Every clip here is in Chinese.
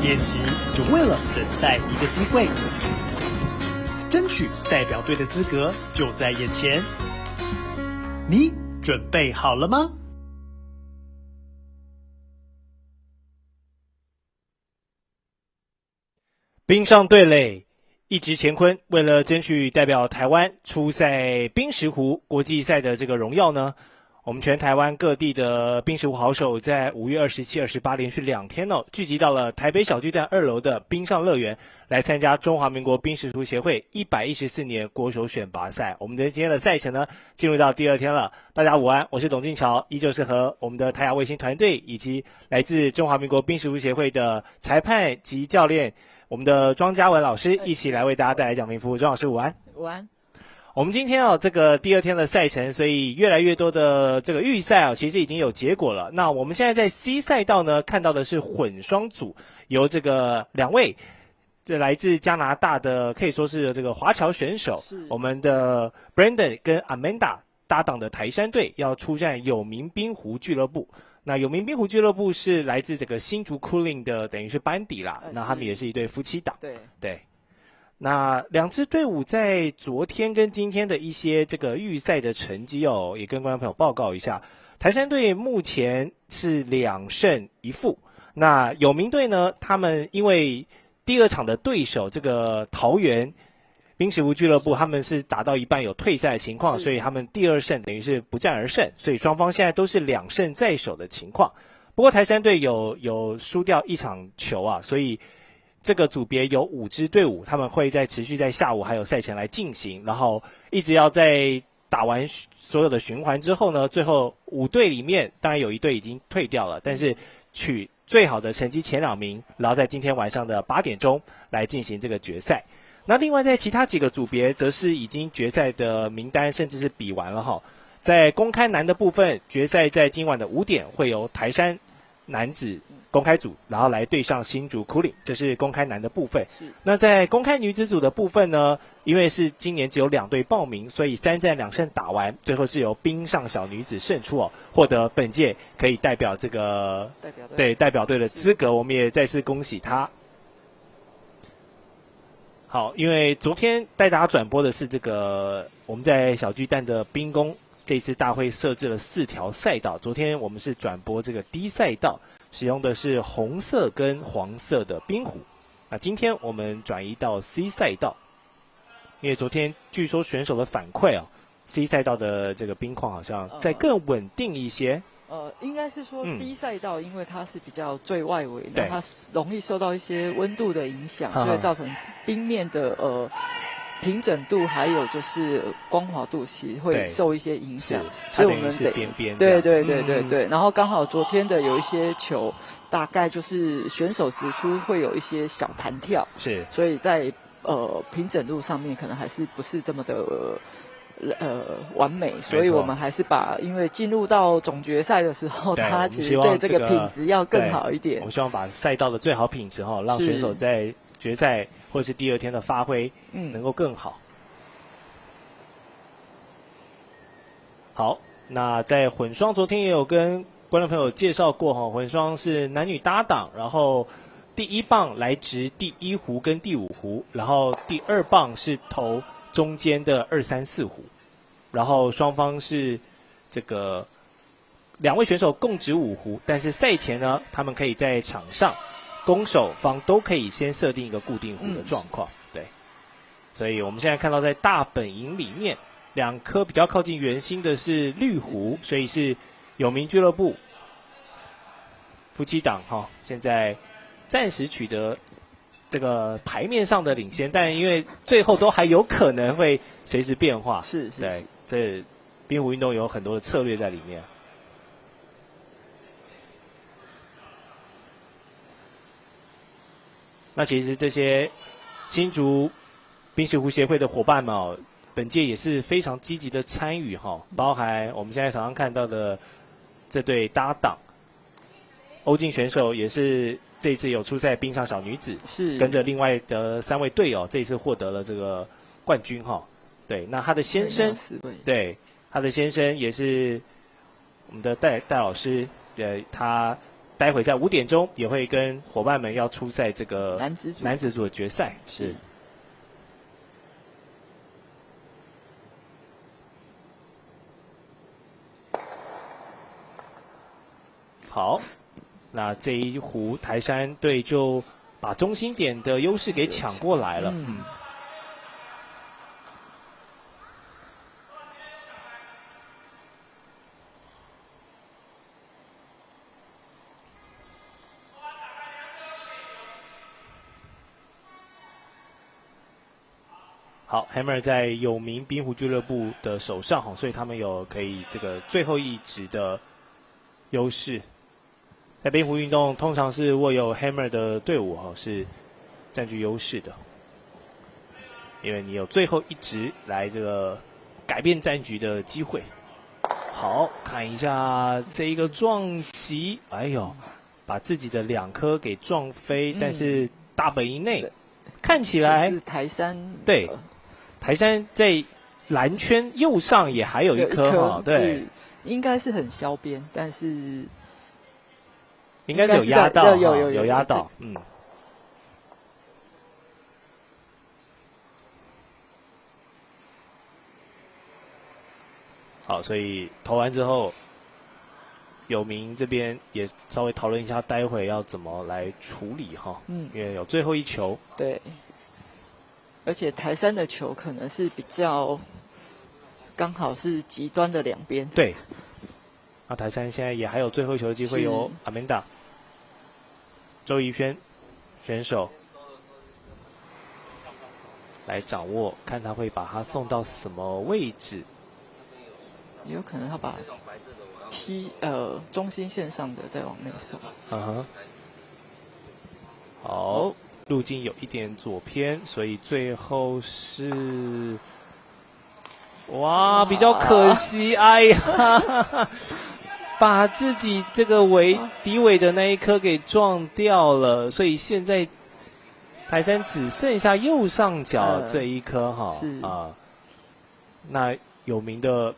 练习就为了等待一个机会，争取代表队的资格就在眼前。你准备好了吗？冰上对垒，一直乾坤为了争取代表台湾出赛冰石湖国际赛的这个荣耀呢，我们全台湾各地的冰石湖好手在5月27、28连续2天聚集到了台北小巨蛋2楼的冰上乐园，来参加中华民国冰石湖协会114年国手选拔赛。我们的今天的赛程呢，进入到第2天了。大家午安，我是董敬桥，依旧是和我们的台亚卫星团队以及来自中华民国冰石湖协会的裁判及教练，我们的庄家文老师一起来为大家带来奖评服务。庄老师午安。午安。我们今天这个第2天的赛程，所以越来越多的这个预赛其实已经有结果了。那我们现在在 C 赛道呢，看到的是混双组，由这个2位来自加拿大的可以说是这个华侨选手，我们的 Brandon 跟 Amanda 搭档的台山队要出战有名冰湖俱乐部。那有名冰湖俱乐部是来自这个新竹 Cooling 的，等于是班底啦。那他们也是一对夫妻档。对。那2支队伍在昨天跟今天的一些这个预赛的成绩也跟观众朋友报告一下。台山队目前是2胜1负。那有名队呢，他们因为第2场的对手这个桃园冰石湖俱乐部，他们是打到一半有退赛的情况，所以他们第2胜等于是不战而胜，所以双方现在都是2胜在手的情况。不过台山队有输掉1场球所以这个组别有5支队伍，他们会持续在下午还有赛程来进行，然后一直要在打完所有的循环之后呢，最后5队里面当然有1队已经退掉了，但是取最好的成绩前2名，然后在今天晚上的8点钟来进行这个决赛。那另外在其他几个组别则是已经决赛的名单甚至是比完了在公开男的部分，决赛在今晚的5点会由台山男子公开组，然后来对上新竹 Cooling， 这是公开男的部分。那在公开女子组的部分呢，因为是今年只有2队报名，所以3战2胜打完，最后是由冰上小女子胜出获得本届可以代表这个代表队的资格，我们也再次恭喜她。好，因为昨天带大家转播的是这个我们在小巨蛋的冰宫，这次大会设置了4条赛道，昨天我们是转播这个 D 赛道，使用的是红色跟黄色的冰壶。那今天我们转移到 C 赛道，因为昨天据说选手的反馈C 赛道的这个冰况好像再更稳定一些。应该是说D 赛道，因为它是比较最外围，那它容易受到一些温度的影响，所以造成冰面的平整度还有就是光滑度其实会受一些影响，所以我们得边边对。然后刚好昨天的有一些球，大概就是选手指出会有一些小弹跳，所以在平整度上面可能还是不是这么的完美，所以我们还是因为进入到总决赛的时候，它其实对这个品质要更好一点。我们希望把赛道的最好品质让选手在决赛或者是第2天的发挥能够更好。好，那在混双昨天也有跟观众朋友介绍过混双是男女搭档，然后第1棒来执第1壶跟第5壶，然后第2棒是投中间的2、3、4壶，然后双方是这个2位选手共执5壶，但是赛前呢，他们可以在场上攻守方都可以先设定一个固定壶的状况，对。所以我们现在看到在大本营里面，2颗比较靠近圆心的是绿壶，所以是有名俱乐部夫妻档现在暂时取得这个牌面上的领先，但因为最后都还有可能会随时变化，对，这冰壶运动有很多的策略在里面。那其实这些新竹冰石湖协会的伙伴们本届也是非常积极的参与包含我们现在常常看到的这对搭档，欧静选手也是这一次有出赛冰上小女子，是跟着另外的3位队友，这一次获得了这个冠军对，那他的先生，对，他的先生也是我们的戴老师，他待会在5点钟也会跟伙伴们要出赛这个男子组的决赛。是。好，那这一壶台山队就把中心点的优势给抢过来了。好 ，Hammer 在有名滨湖俱乐部的手上，所以他们有可以这个最后一指的优势。在滨湖运动，通常是握有 Hammer 的队伍是占据优势的，因为你有最后一直来这个改变战局的机会。好，看一下这一个撞击，哎呦，把自己的2颗给撞飞，但是大本以内，看起来是台山对，台山在蓝圈右上也还有一颗对，应该是很削边，但是。应该是有压到，有压到，好，所以投完之后，有名这边也稍微讨论一下，待会要怎么来处理因为有最后一球。对，而且台山的球可能是比较刚好是极端的2边。对，那台山现在也还有最后一球的机会，由Amanda。周怡轩选手来掌握，看他会把它送到什么位置。也有可能他把中心线上的再往内送。好，路径有一点左偏，所以最后是哇，比较可惜，哎呀。把自己这个底尾的那一颗给撞掉了，所以现在台山只剩下右上角这一颗那有名的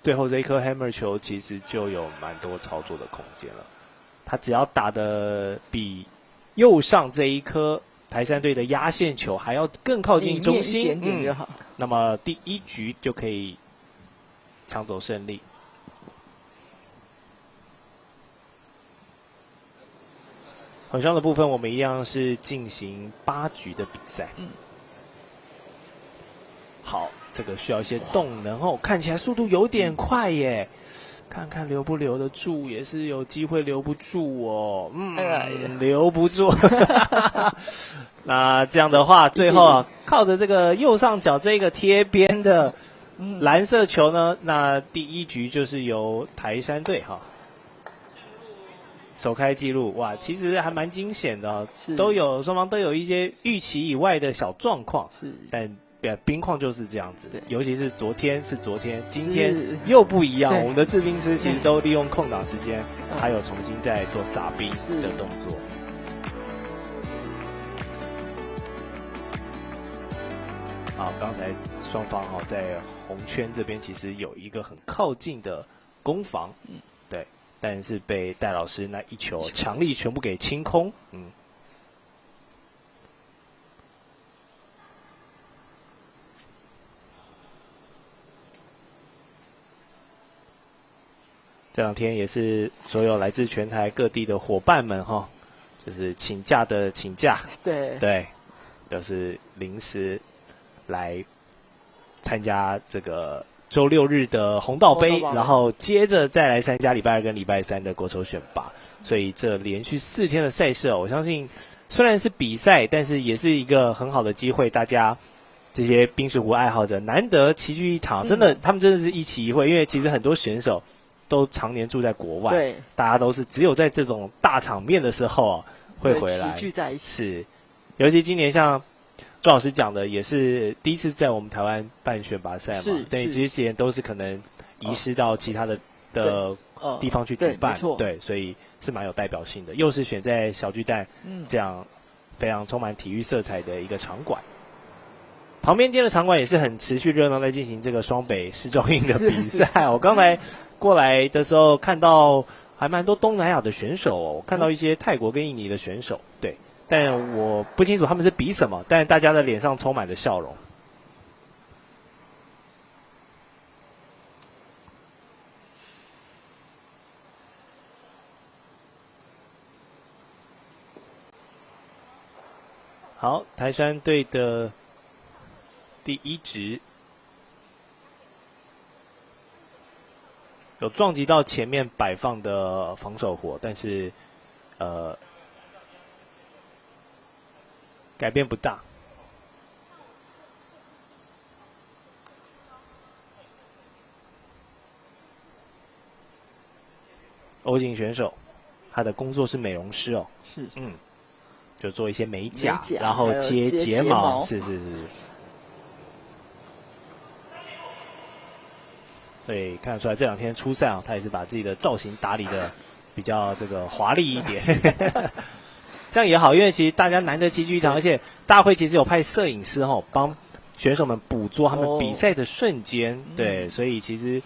最后这一颗 Hammer 球其实就有蛮多操作的空间了。他只要打的比右上这一颗台山队的压线球还要更靠近中心，一点点就好。那么第1局就可以抢走胜利。混双的部分，我们一样是进行8局的比赛。好，这个需要一些动能看起来速度有点快耶，看看留不留得住，也是有机会留不住留不住。那这样的话，最后靠着这个右上角这个贴边的蓝色球呢，那第1局就是由台山队首开纪录，哇，其实还蛮惊险的双方都有一些预期以外的小状况，但冰况就是这样子，尤其是昨天，今天又不一样。我们的制冰师其实都利用空档时间，还有重新再做撒冰的动作。好，刚才双方在红圈这边其实有一个很靠近的攻防，对。但是被戴老师那一球强力全部给清空，这2天也是所有来自全台各地的伙伴们就是请假的请假，对，就是临时来参加这个周6日的红道杯，然后接着再来参加礼拜2跟礼拜3的国手选拔，所以这连续4天的赛事我相信虽然是比赛，但是也是一个很好的机会，大家这些冰石湖爱好者难得齐聚一堂，真的，他们真的是一期一会，因为其实很多选手都常年住在国外，对，大家都是只有在这种大场面的时候会回来，齐聚在一起，是，尤其今年像周老师讲的，也是第一次在我们台湾办选拔赛嘛，等于之前都是可能移师到其他的地方去举办，对，所以是蛮有代表性的，又是选在小巨蛋这样非常充满体育色彩的一个场馆。旁边间的场馆也是很持续热闹，在进行这个双北世壮运的比赛。我刚才过来的时候看到还蛮多东南亚的选手哦，我看到一些泰国跟印尼的选手，对，但我不清楚他们是比什么，但大家的脸上充满着笑容。好，台山队的第一直有撞击到前面摆放的防守火，但是改变不大。欧锦选手，他的工作是美容师哦，是，就做一些美甲，然后接睫毛，是。对，看得出来这2天出赛啊，他也是把自己的造型打理的比较这个华丽一点，这样也好，因为其实大家难得齐聚一堂，而且大会其实有派摄影师帮选手们捕捉他们比赛的瞬间，对，所以其实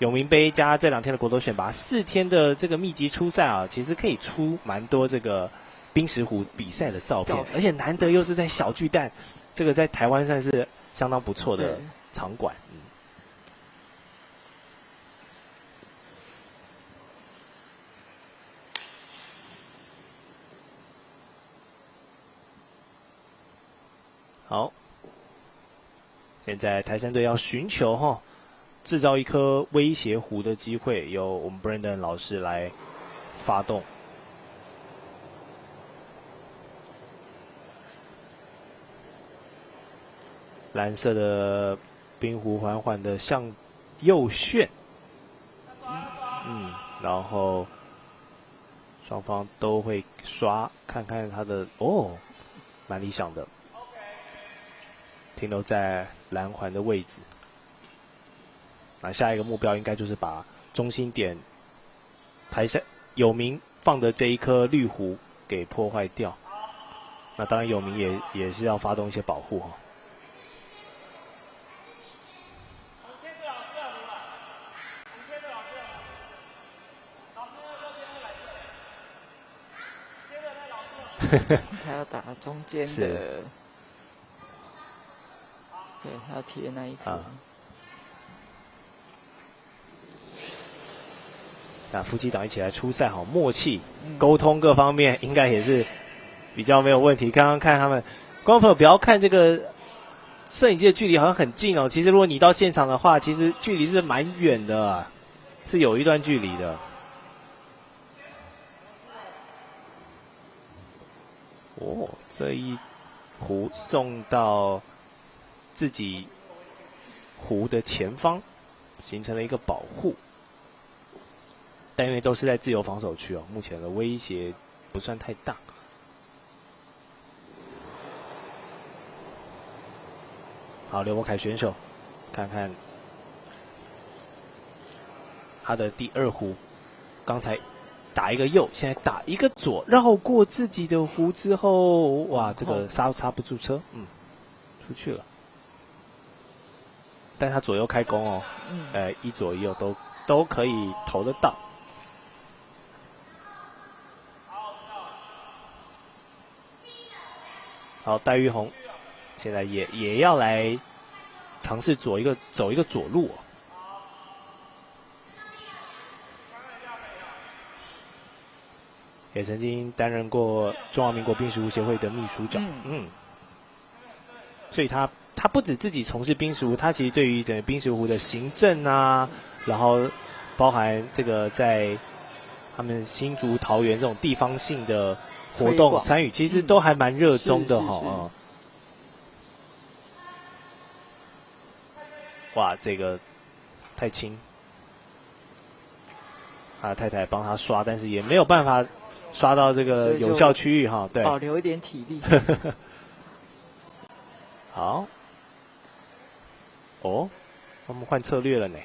永明杯加这2天的国斗选拔，4天的这个密集出赛啊，其实可以出蛮多这个冰石湖比赛的照片，而且难得又是在小巨蛋，这个在台湾算是相当不错的场馆。好，现在台山队要寻求制造一颗威胁湖的机会，由我们 Brandon 老师来发动。蓝色的冰湖缓缓的向右旋，然后双方都会刷，看看他的蛮理想的。停留在蓝环的位置，那下一个目标应该就是把中心点台下有名放的这一颗绿湖给破坏掉。那当然有名也是要发动一些保护他要打中间的。对，他要贴那一颗。那夫妻档一起来出赛，好默契，沟通各方面应该也是比较没有问题。刚刚看他们，观众朋友不要看这个摄影机的距离好像很近哦，其实如果你到现场的话，其实距离是蛮远的，是有一段距离的。这一壶送到自己湖的前方，形成了一个保护。但因为都是在自由防守区目前的威胁不算太大。好，刘柏凯选手，看看他的第2壶，刚才打一个右，现在打一个左，绕过自己的湖之后，哇，这个刹不住车，出去了。但他左右开弓一左一右都可以投得到。好，戴玉红现在也要来尝试走一个左路也曾经担任过中华民国冰石湖协会的秘书长，所以他不止自己从事冰石湖，他其实对于整个冰石湖的行政然后包含这个在他们新竹、桃园这种地方性的活动参与，其实都还蛮热衷的哇，这个太轻，他的太太帮他刷，但是也没有办法刷到这个有效区域对，保留一点体力。好，我们换策略了呢。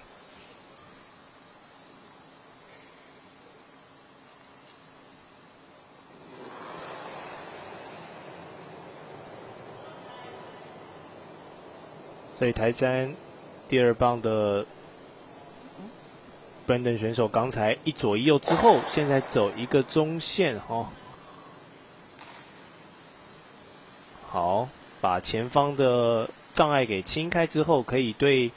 所以台山第2棒的 Brandon 选手刚才一左一右之后，现在走一个中线哦。好，把前方的障碍给清开之后，可以对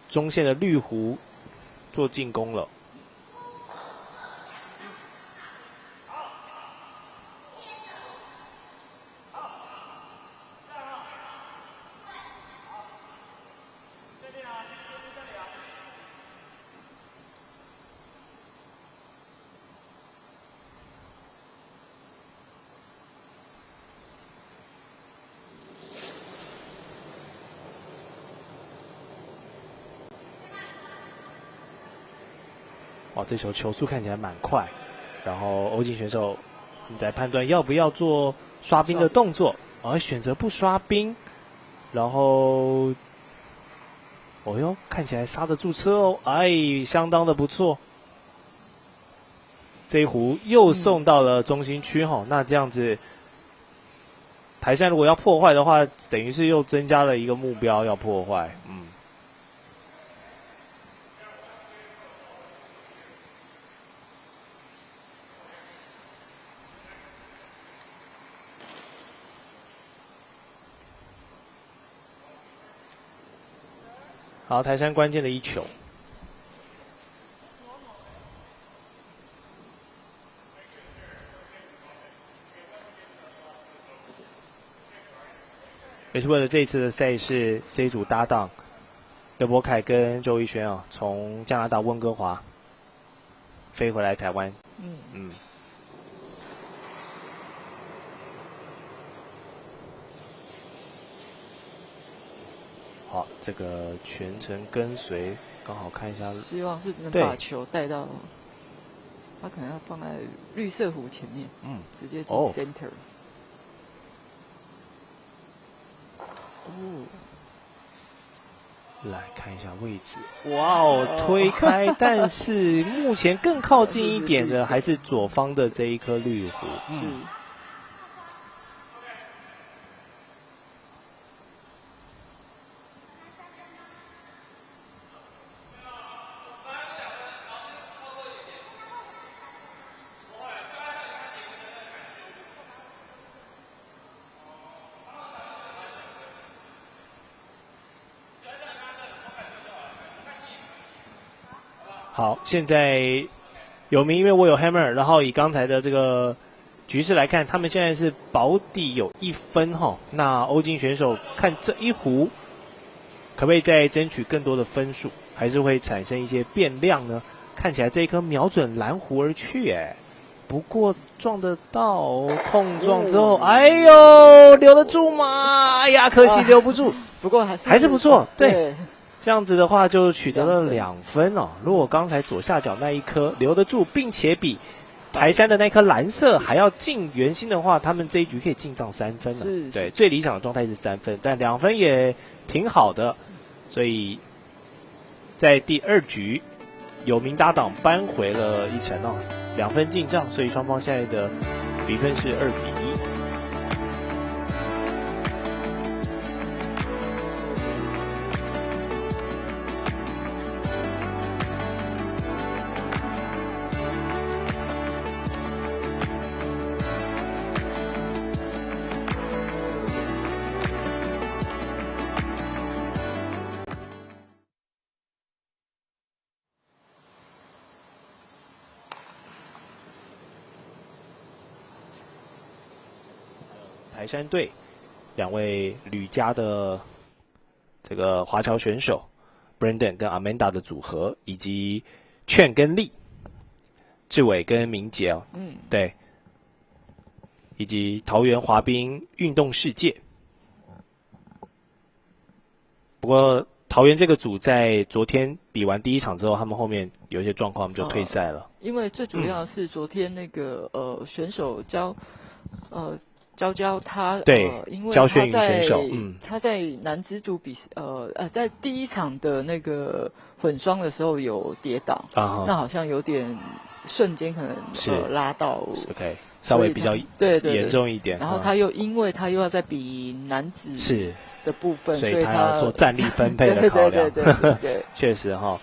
中线的绿湖做进攻了。哇，这球球速看起来蛮快，然后欧锦选手你在判断要不要做刷冰的动作，而选择不刷冰，然后，哦哟，看起来刹得住车哦，哎，相当的不错。这一壶又送到了中心区哈，那这样子，台山如果要破坏的话，等于是又增加了一个目标要破坏，好，台山关键的一球。也是为了这一次的赛事，这一组搭档刘柏凯跟周逸轩啊，从加拿大温哥华飞回来台湾。好，这个全程跟随，刚好看一下。希望是能把球带到，他可能要放在绿色湖前面，直接进 center。来看一下位置，哇哦，推开，但是目前更靠近一点的还是左方的这一颗绿湖。好，现在有名，因为我有 hammer， 然后以刚才的这个局势来看，他们现在是保底有1分哈。那欧锦选手看这一壶，可不可以再争取更多的分数，还是会产生一些变量呢？看起来这一颗瞄准蓝湖而去，不过撞得到，碰撞之后，哎呦，留得住吗？哎呀，可惜留不住。不过还是不错，对。这样子的话就取得了2分哦。如果刚才左下角那一颗留得住，并且比台山的那颗蓝色还要近圆心的话，他们这一局可以进账3分了。对，最理想的状态是3分，但2分也挺好的。所以在第2局，有名搭档扳回了一城哦，2分进账，所以双方现在的比分是2比1。台山队2位吕家的这个华侨选手 Brandon 跟 Amanda 的组合，以及劝跟丽、志伟跟明杰哦，对，以及桃园滑冰运动世界。不过桃园这个组在昨天比完第1场之后，他们后面有一些状况，他们就退赛了。因为最主要是昨天那个选手娇他因为他在男子组在第1场的那个混双的时候有跌倒，那好像有点瞬间可能拉到 OK， 稍微比较严重一点。然后他又因为他又要再比男子的部分，所以他要做战力分配的考量。对，确实哈。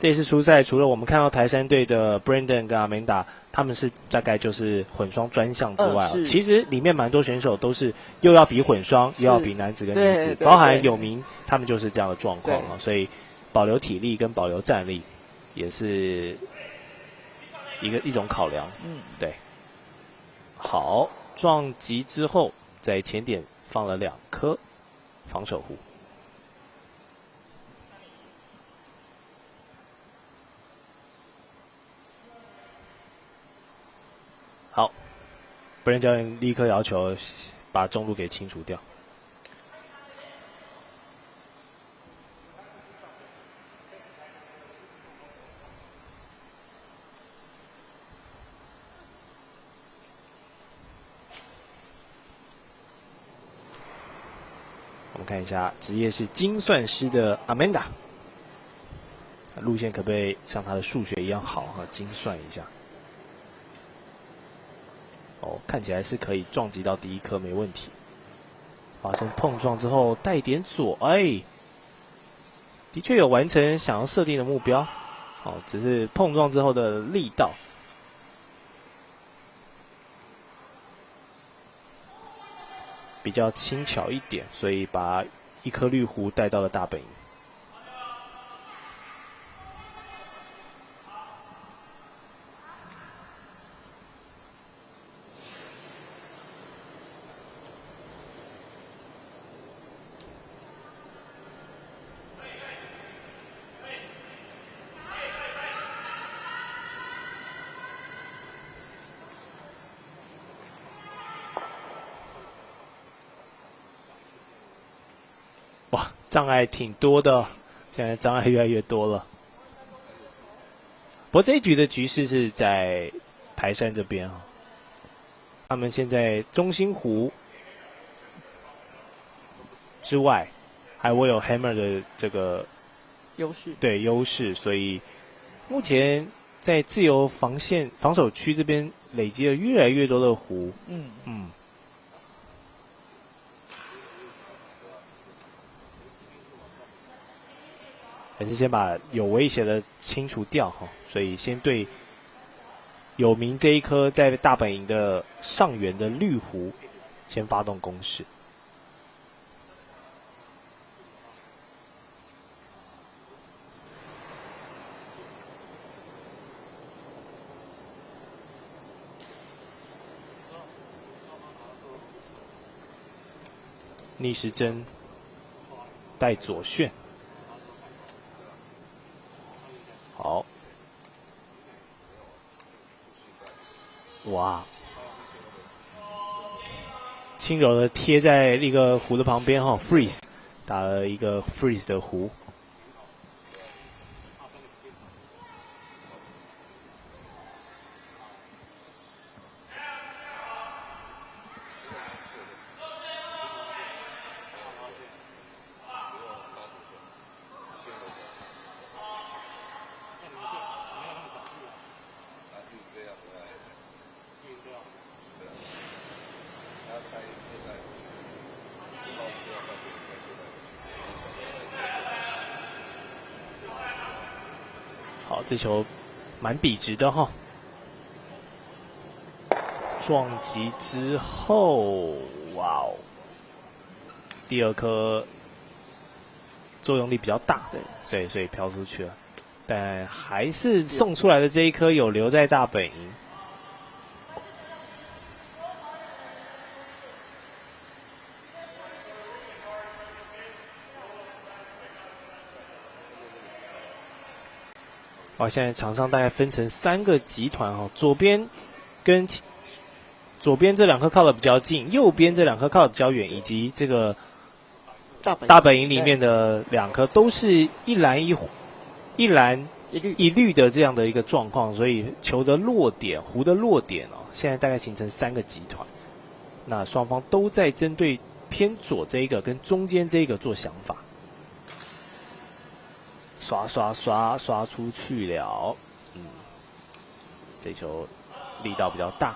这次初赛除了我们看到台山队的 Brandon 跟 Amanda， 他们是大概就是混双专项之外，其实里面蛮多选手都是又要比混双，又要比男子跟女子，包含有名他们就是这样的状况啊，所以保留体力跟保留战力也是一种考量。对。好，撞击之后在前点放了2颗防守弧。好，不然教练立刻要求把中路给清除掉。我们看一下，职业是精算师的 Amanda， 路线可不可以像她的数学一样好哈？精算一下。哦，看起来是可以撞击到第1颗，没问题。发生碰撞之后带点左，的确有完成想要设定的目标。哦，只是碰撞之后的力道比较轻巧一点，所以把1颗绿弧带到了大本营。哇，障碍挺多的，现在障碍越来越多了。不过这一局的局势是在台山这边，他们现在中心湖之外，还有Hammer 的这个优势，所以目前在自由防守区这边累积了越来越多的弧。还是先把有威胁的清除掉哈，所以先对有名这一颗在大本营的上缘的绿弧先发动攻势。逆时针带左旋。好，哇，轻柔的贴在一个弧的旁边哈 ，freeze 打了一个 freeze 的弧。好，这球蛮笔直的哈。撞击之后，哇哦，第2颗作用力比较大，对，所以飘出去了。但还是送出来的这一颗有留在大本营。现在场上大概分成3个集团哈，左边这2颗靠得比较近，右边这2颗靠得比较远，以及这个大本营里面的2颗都是一蓝一绿的这样的一个状况，所以球的落点、弧的落点现在大概形成3个集团。那双方都在针对偏左这一个跟中间这一个做想法。刷出去了，这球力道比较大。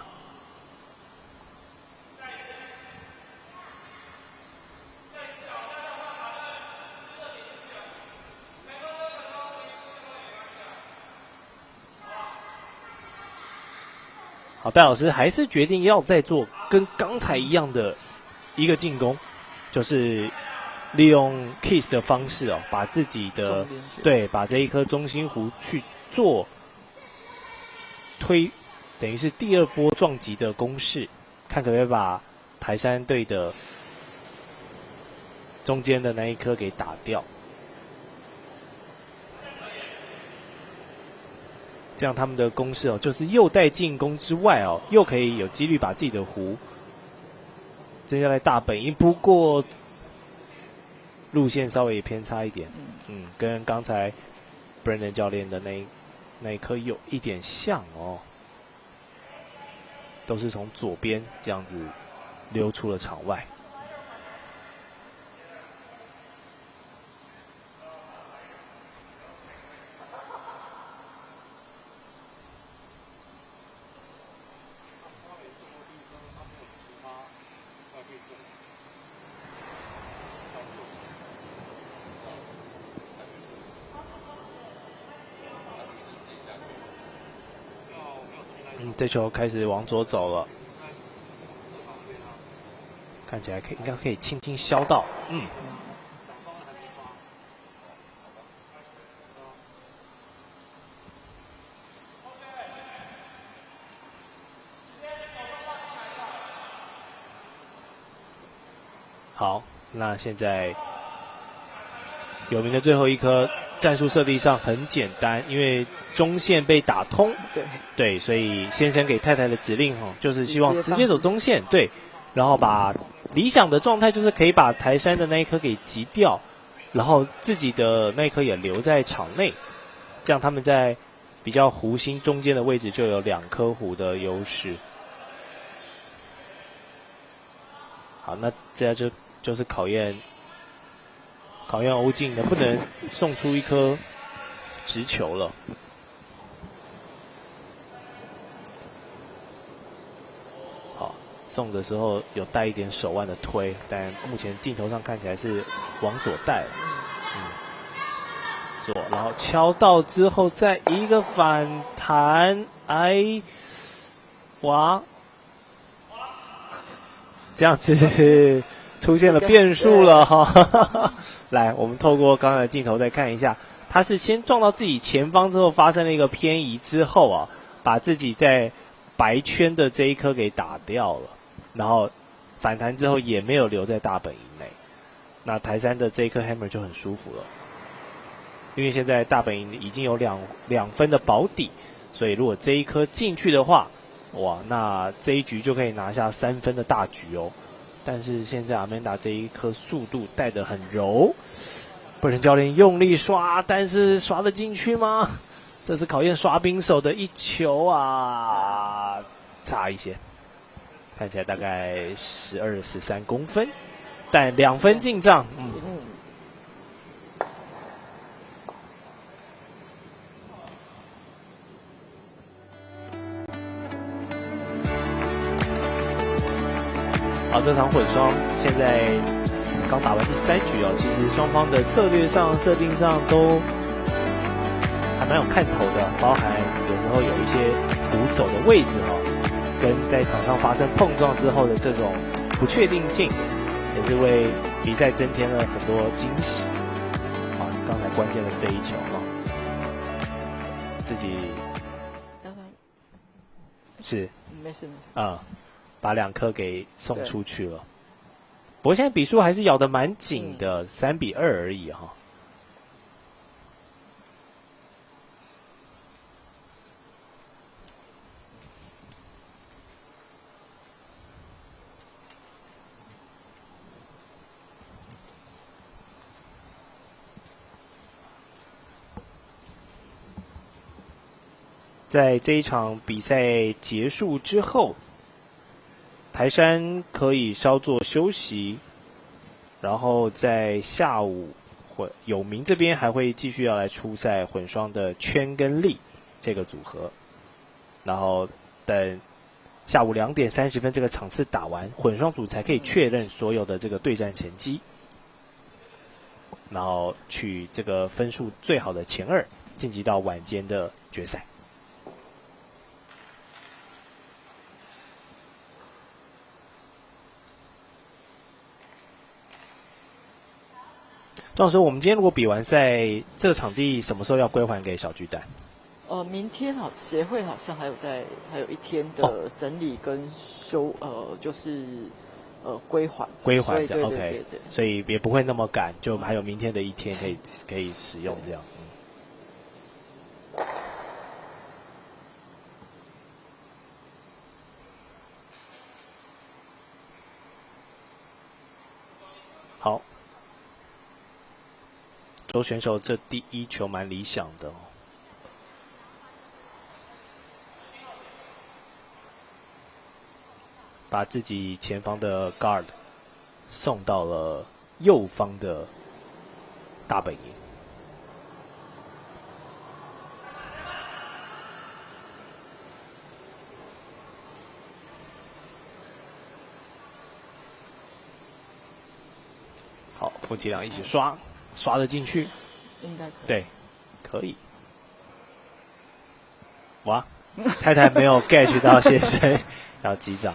好，戴老师还是决定要再做跟刚才一样的一个进攻，就是利用 kiss 的方式哦，把自己的把这一颗中心弧去做推，等于是第二波撞击的攻势，看可不可以把台山队的中间的那一颗给打掉。这样他们的攻势哦，就是又带进攻之外哦，又可以有几率把自己的弧接下来大本营。不过路线稍微偏差一点，跟刚才 Brandon 教练的那一颗有一点像哦，都是从左边这样子溜出了场外。这球开始往左走了，看起来应该可以轻轻削到，好，那现在有名的最后一颗。战术设定上很简单，因为中线被打通，对，所以先生给太太的指令就是希望直接走中线，对，然后把理想的状态就是可以把台山的那一颗给击掉，然后自己的那一颗也留在场内，这样他们在比较弧心中间的位置就有2颗弧的优势。好，那这样就是考验欧进能不能送出一颗直球了。好，送的时候有带一点手腕的推，但目前镜头上看起来是往左带了。左，然后敲到之后再一个反弹，哇，这样子出现了变数了哈。来，我们透过刚才的镜头再看一下，他是先撞到自己前方之后发生了一个偏移之后啊，把自己在白圈的这一颗给打掉了，然后反弹之后也没有留在大本营内。那台山的这一颗 hammer 就很舒服了，因为现在大本营已经有两分的保底，所以如果这一颗进去的话，哇，那这一局就可以拿下3分的大局哦。但是现在阿曼达这一颗速度带得很柔，本人教练用力刷，但是刷得进去吗？这是考验刷兵手的一球啊，差一些，看起来大概12、13公分，但2分进账，好，这场混双现在刚打完第3局哦，其实双方的策略上、设定上都还蛮有看头的，包含有时候有一些弧走的位置跟在场上发生碰撞之后的这种不确定性，也是为比赛增添了很多惊喜。刚才关键的这一球自己是没事把2颗给送出去了。不过现在比数还是咬得蛮紧的，3-2而已哈。在这一场比赛结束之后，台山可以稍作休息，然后在下午有明这边还会继续要来出赛混双的圈跟力这个组合，然后等下午2点30分这个场次打完，混双组才可以确认所有的这个对战成绩，然后取这个分数最好的前2晋级到晚间的决赛。庄老师，我们今天如果比完赛，这个场地什么时候要归还给小巨蛋？明天协会好像还有一天的整理跟修，就是归还这样 ，OK， 所以也不会那么赶，就还有明天的一天可以使用这样。好，周选手这第一球蛮理想的哦，把自己前方的 guard 送到了右方的大本营。好，夫妻俩一起刷得进去，应该可以。对，可以。哇，太太没有 catch 到先生，要击掌。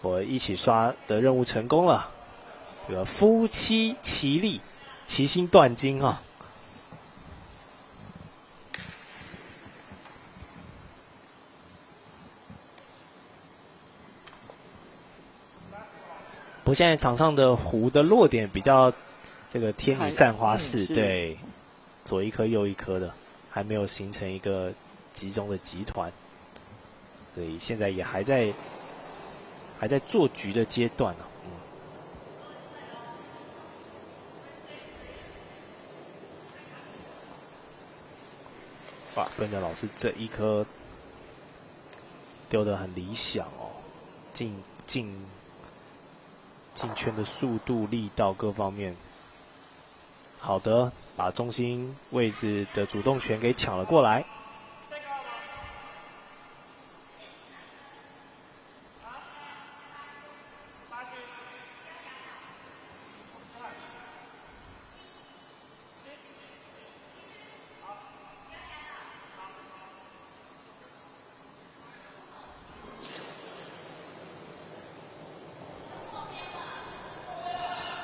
我一起刷的任务成功了，这个夫妻齐力，齐心断金啊！不过现在场上的湖的落点比较这个天女散花式，对，左一颗右一颗的，还没有形成一个集中的集团，所以现在也还在做局的阶段呢。哇，跟着老师这一颗丢得很理想哦，进圈的速度、力道各方面，好的，把中心位置的主动权给抢了过来。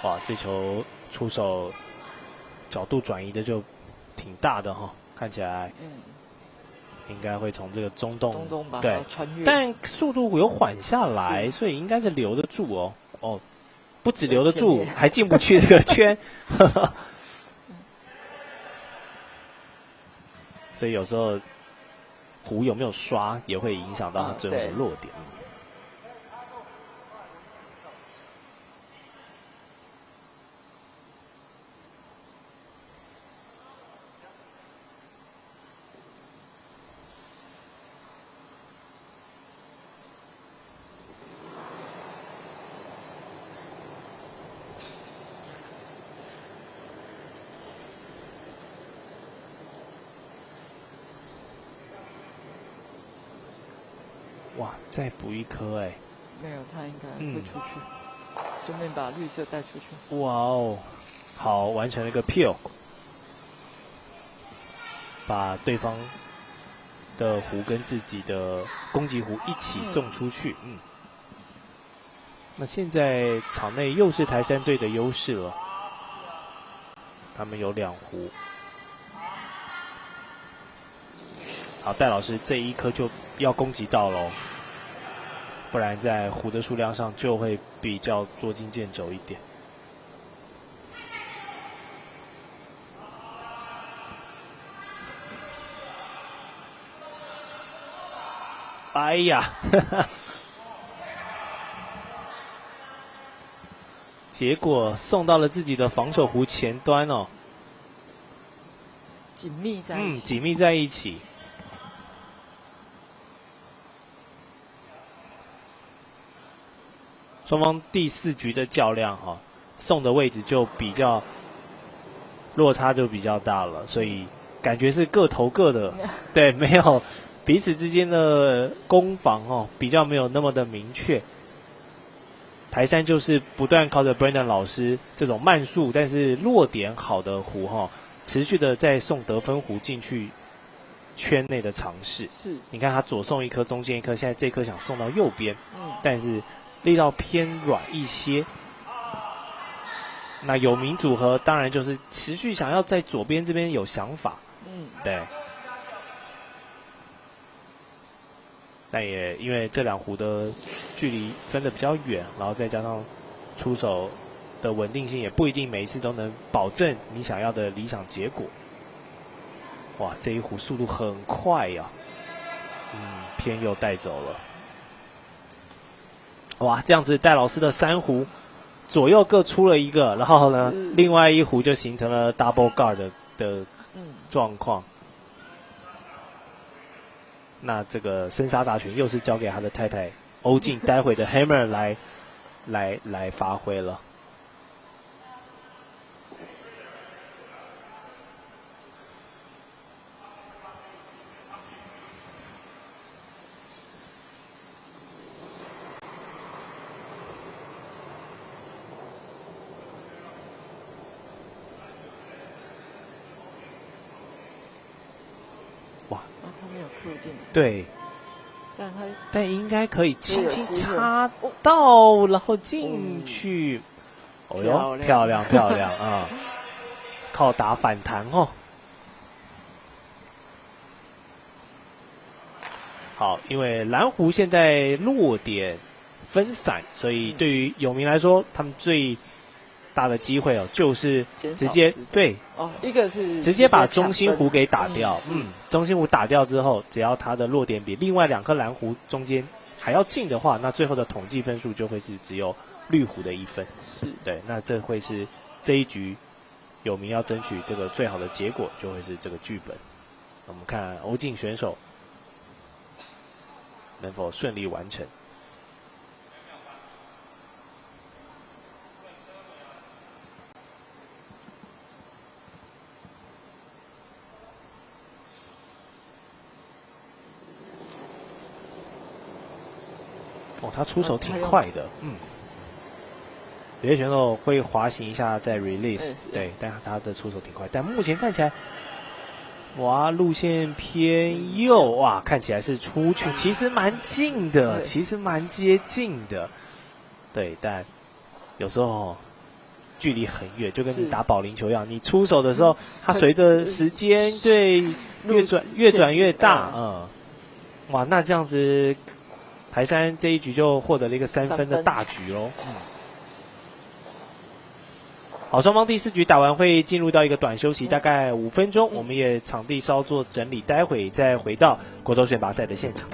哇，这球出手角度转移的就挺大的哈，看起来应该会从这个中洞对穿越，但速度有缓下来，所以应该是留得住哦。哦，不止留得住，还进不去这个圈。所以有时候湖有没有刷也会影响到他最后的落点。哇，再补一颗哎！没有，他应该会出去，顺便把绿色带出去。哇哦，好，完成了一个 peel， 把对方的湖跟自己的攻击湖一起送出去。那现在场内又是台山队的优势了，他们有2湖。好，戴老师这一颗就要攻击到喽，不然在湖的数量上就会比较捉襟见肘一点。哎呀，结果送到了自己的防守湖前端哦，紧密在一起。紧密在一起。双方第4局的较量哈，送的位置就比较落差就比较大了，所以感觉是各投各的，对，没有彼此之间的攻防哦，比较没有那么的明确。台山就是不断靠着 Brandon 老师这种慢速但是落点好的湖哈，持续的在送得分湖进去圈内的尝试。是，你看他左送一颗，中间一颗，现在这颗想送到右边，但是力道偏软一些。那有名组合当然就是持续想要在左边这边有想法，对。但也因为这两壶的距离分得比较远，然后再加上出手的稳定性也不一定每一次都能保证你想要的理想结果。哇，这一壶速度很快呀，偏右带走了。哇，这样子戴老师的3壶左右各出了一个，然后呢，另外一壶就形成了 double guard 的状况。那这个生杀大权又是交给他的太太欧静，待会的 Hammer 来发挥了。对，但应该可以轻轻插到，然后进去。哦哟，漂亮漂亮啊！靠打反弹哦。好，因为蓝湖现在落点分散，所以对于有名来说，他们最大的机会就是直接对一个是直接把中心湖给打掉，中心湖打掉之后，只要它的落点比另外2颗蓝湖中间还要近的话，那最后的统计分数就会是只有绿湖的1分。对，那这会是这一局有名要争取这个最好的结果，就会是这个剧本。我们看欧静选手能否顺利完成。他出手挺快的，有些选手会滑行一下再 release， 对，但他的出手挺快。但目前看起来，哇，路线偏右，哇，看起来是出去，其实蛮近的，其实蛮接近的，对，但有时候距离很远，就跟你打保龄球一样，你出手的时候，它随着时间对越转越大，哇，那这样子。台山这一局就获得了一个3分的大局喽。好，双方第4局打完会进入到一个短休息，大概5分钟，我们也场地稍作整理，待会再回到国手选拔赛的现场。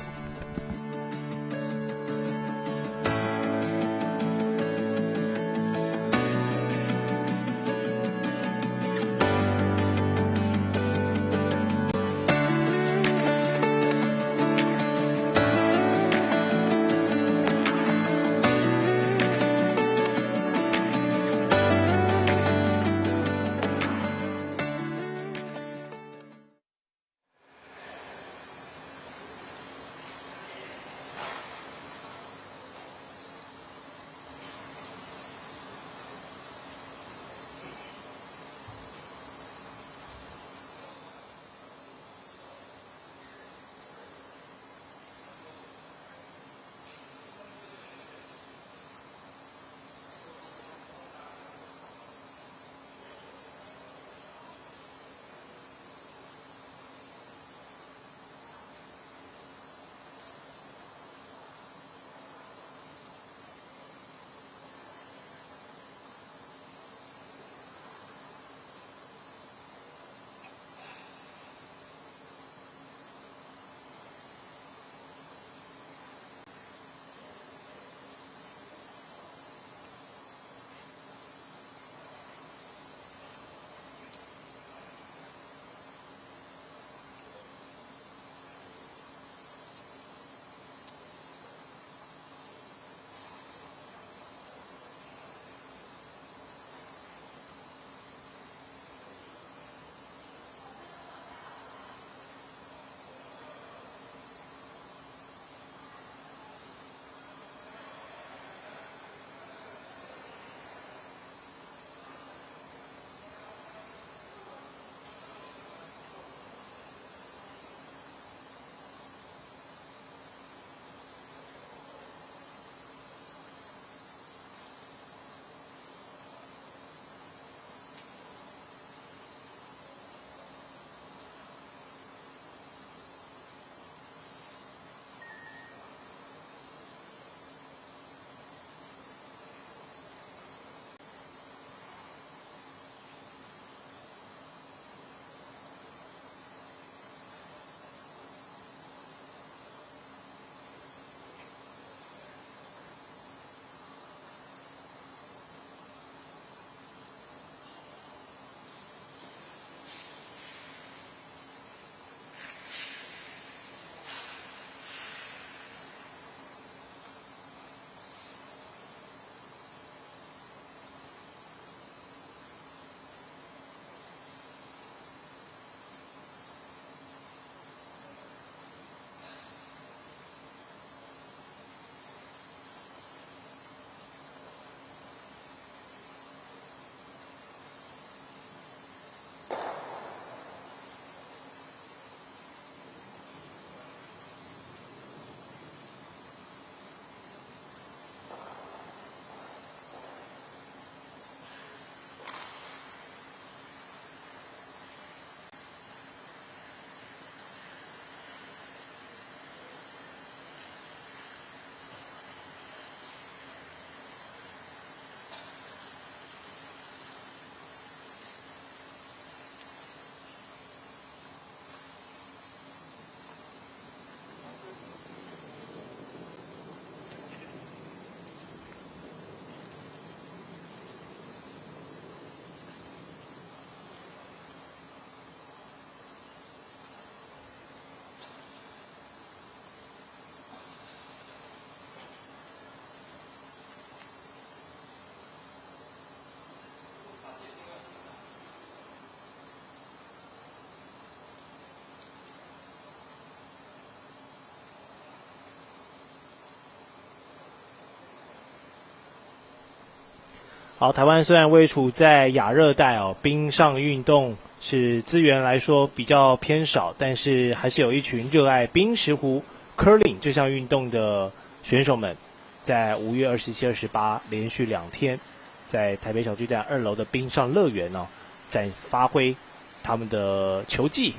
好，台湾虽然位处在亚热带哦，冰上运动是资源来说比较偏少，但是还是有一群热爱冰石湖 curling 这项运动的选手们，在5月27、28连续2天，在台北小巨蛋2楼的冰上乐园哦，在发挥他们的球技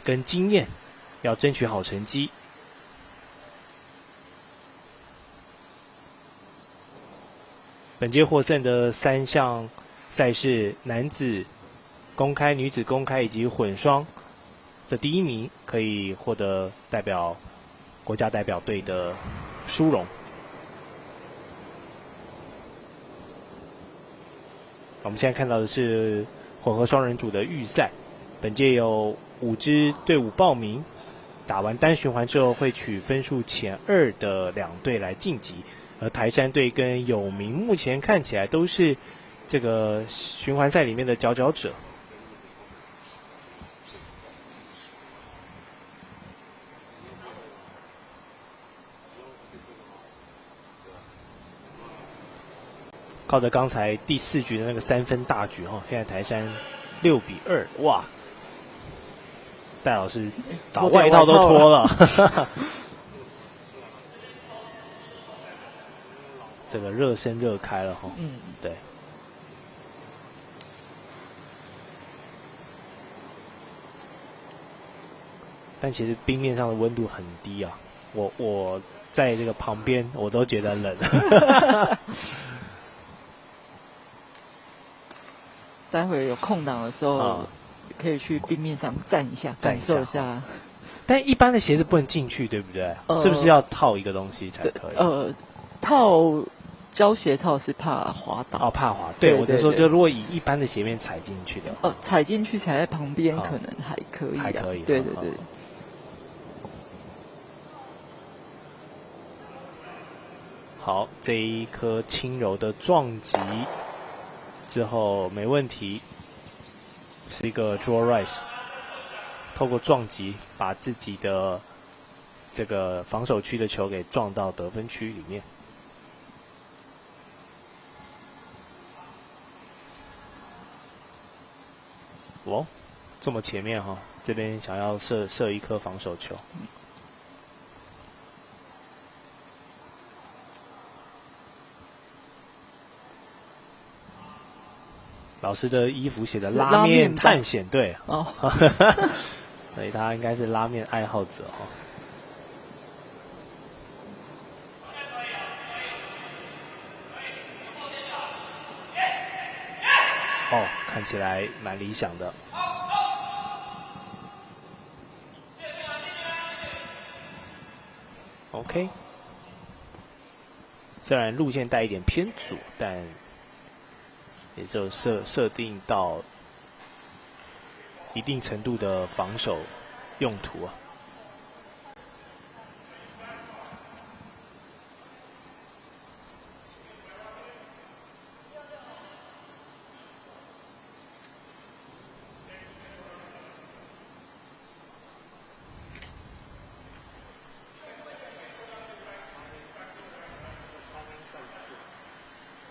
跟经验，要争取好成绩。本届获胜的3项赛事，男子公开、女子公开以及混双的第1名，可以获得代表国家代表队的殊荣。我们现在看到的是混合双人组的预赛，本届有5支队伍报名，打完单循环之后会取分数前2的2队来晋级。而台山队跟有名目前看起来都是这个循环赛里面的佼佼者。靠着刚才第4局的那个3分大局哈，现在台山6比2，哇！戴老师把外套都脱了。这个热身热开了哈，对。但其实冰面上的温度很低啊，我在这个旁边我都觉得冷。待会有空档的时候，可以去冰面上站一下，感受一下。但一般的鞋子不能进去，对不对？是不是要套一个东西才可以？套。胶鞋套是怕滑倒怕滑。对，我就说，就如果以一般的鞋面踩进去的，踩进去踩在旁边可能还可以，还可以。对。好，这一颗轻柔的撞击之后没问题，是一个 draw rise， 透过撞击把自己的这个防守区的球给撞到得分区里面。哦，这么前面哈，这边想要射一颗防守球。老师的衣服写的拉面探险队哦，所以他应该是拉面爱好者哈。哦，看起来蛮理想的。OK， 虽然路线带一点偏左，但也就设定到一定程度的防守用途啊。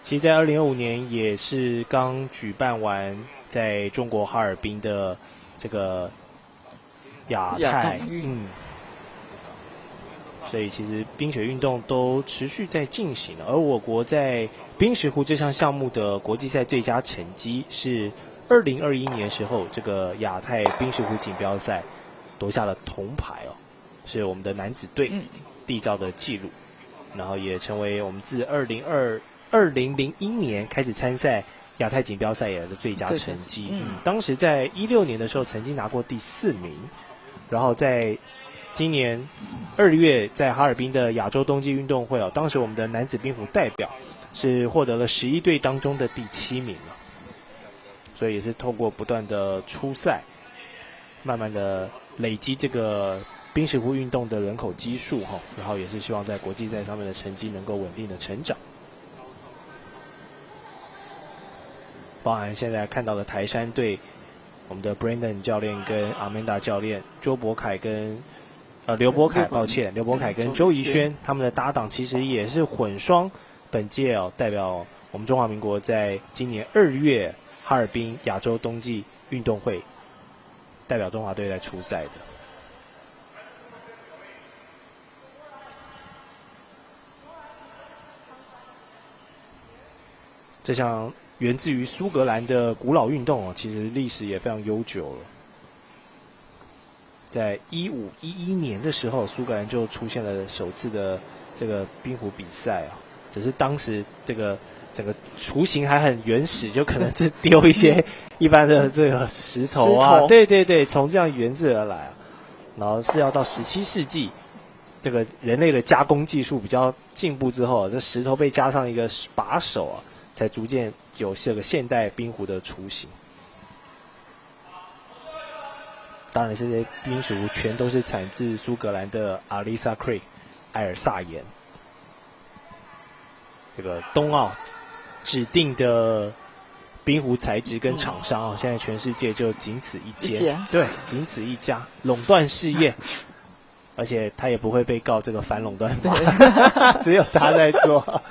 其实在2025年也是刚举办完在中国哈尔滨的这个亚太，所以其实冰雪运动都持续在进行，而我国在冰石湖这项项目的国际赛最佳成绩是2021年时候这个亚太冰石湖锦标赛夺下了铜牌哦，是我们的男子队缔造的纪录，然后也成为我们自2001年开始参赛亚太锦标赛以来的最佳成绩。当时在16年的时候曾经拿过第4名，然后在今年2月在哈尔滨的亚洲冬季运动会哦，当时我们的男子冰壶代表是获得了11队当中的第7名了，所以也是透过不断的出赛，慢慢的累积这个冰石湖运动的人口基数哈，然后也是希望在国际赛上面的成绩能够稳定的成长。包含现在看到的台山队，我们的 Brandon 教练跟 Amanda 教练，刘博凯跟周怡轩他们的搭档，其实也是混双本届代表我们中华民国在今年2月哈尔滨亚洲冬季运动会代表中华队来出赛的。这项源自于苏格兰的古老运动其实历史也非常悠久了。在1511年的时候，苏格兰就出现了首次的这个冰壶比赛只是当时这个整个雏形还很原始，就可能是丢一些一般的这个石头啊，对对对，从这样源自而来然后是要到17世纪，这个人类的加工技术比较进步之后，这石头被加上一个把手才逐渐有这个现代冰壶的雏形。当然，这些冰壶全都是产自苏格兰的 Ailsa Creek 埃尔萨岩。这个冬奥指定的冰壶材质跟厂商现在全世界就仅此一间，对，仅此一家，垄断事业，而且他也不会被告这个反垄断法，只有他在做。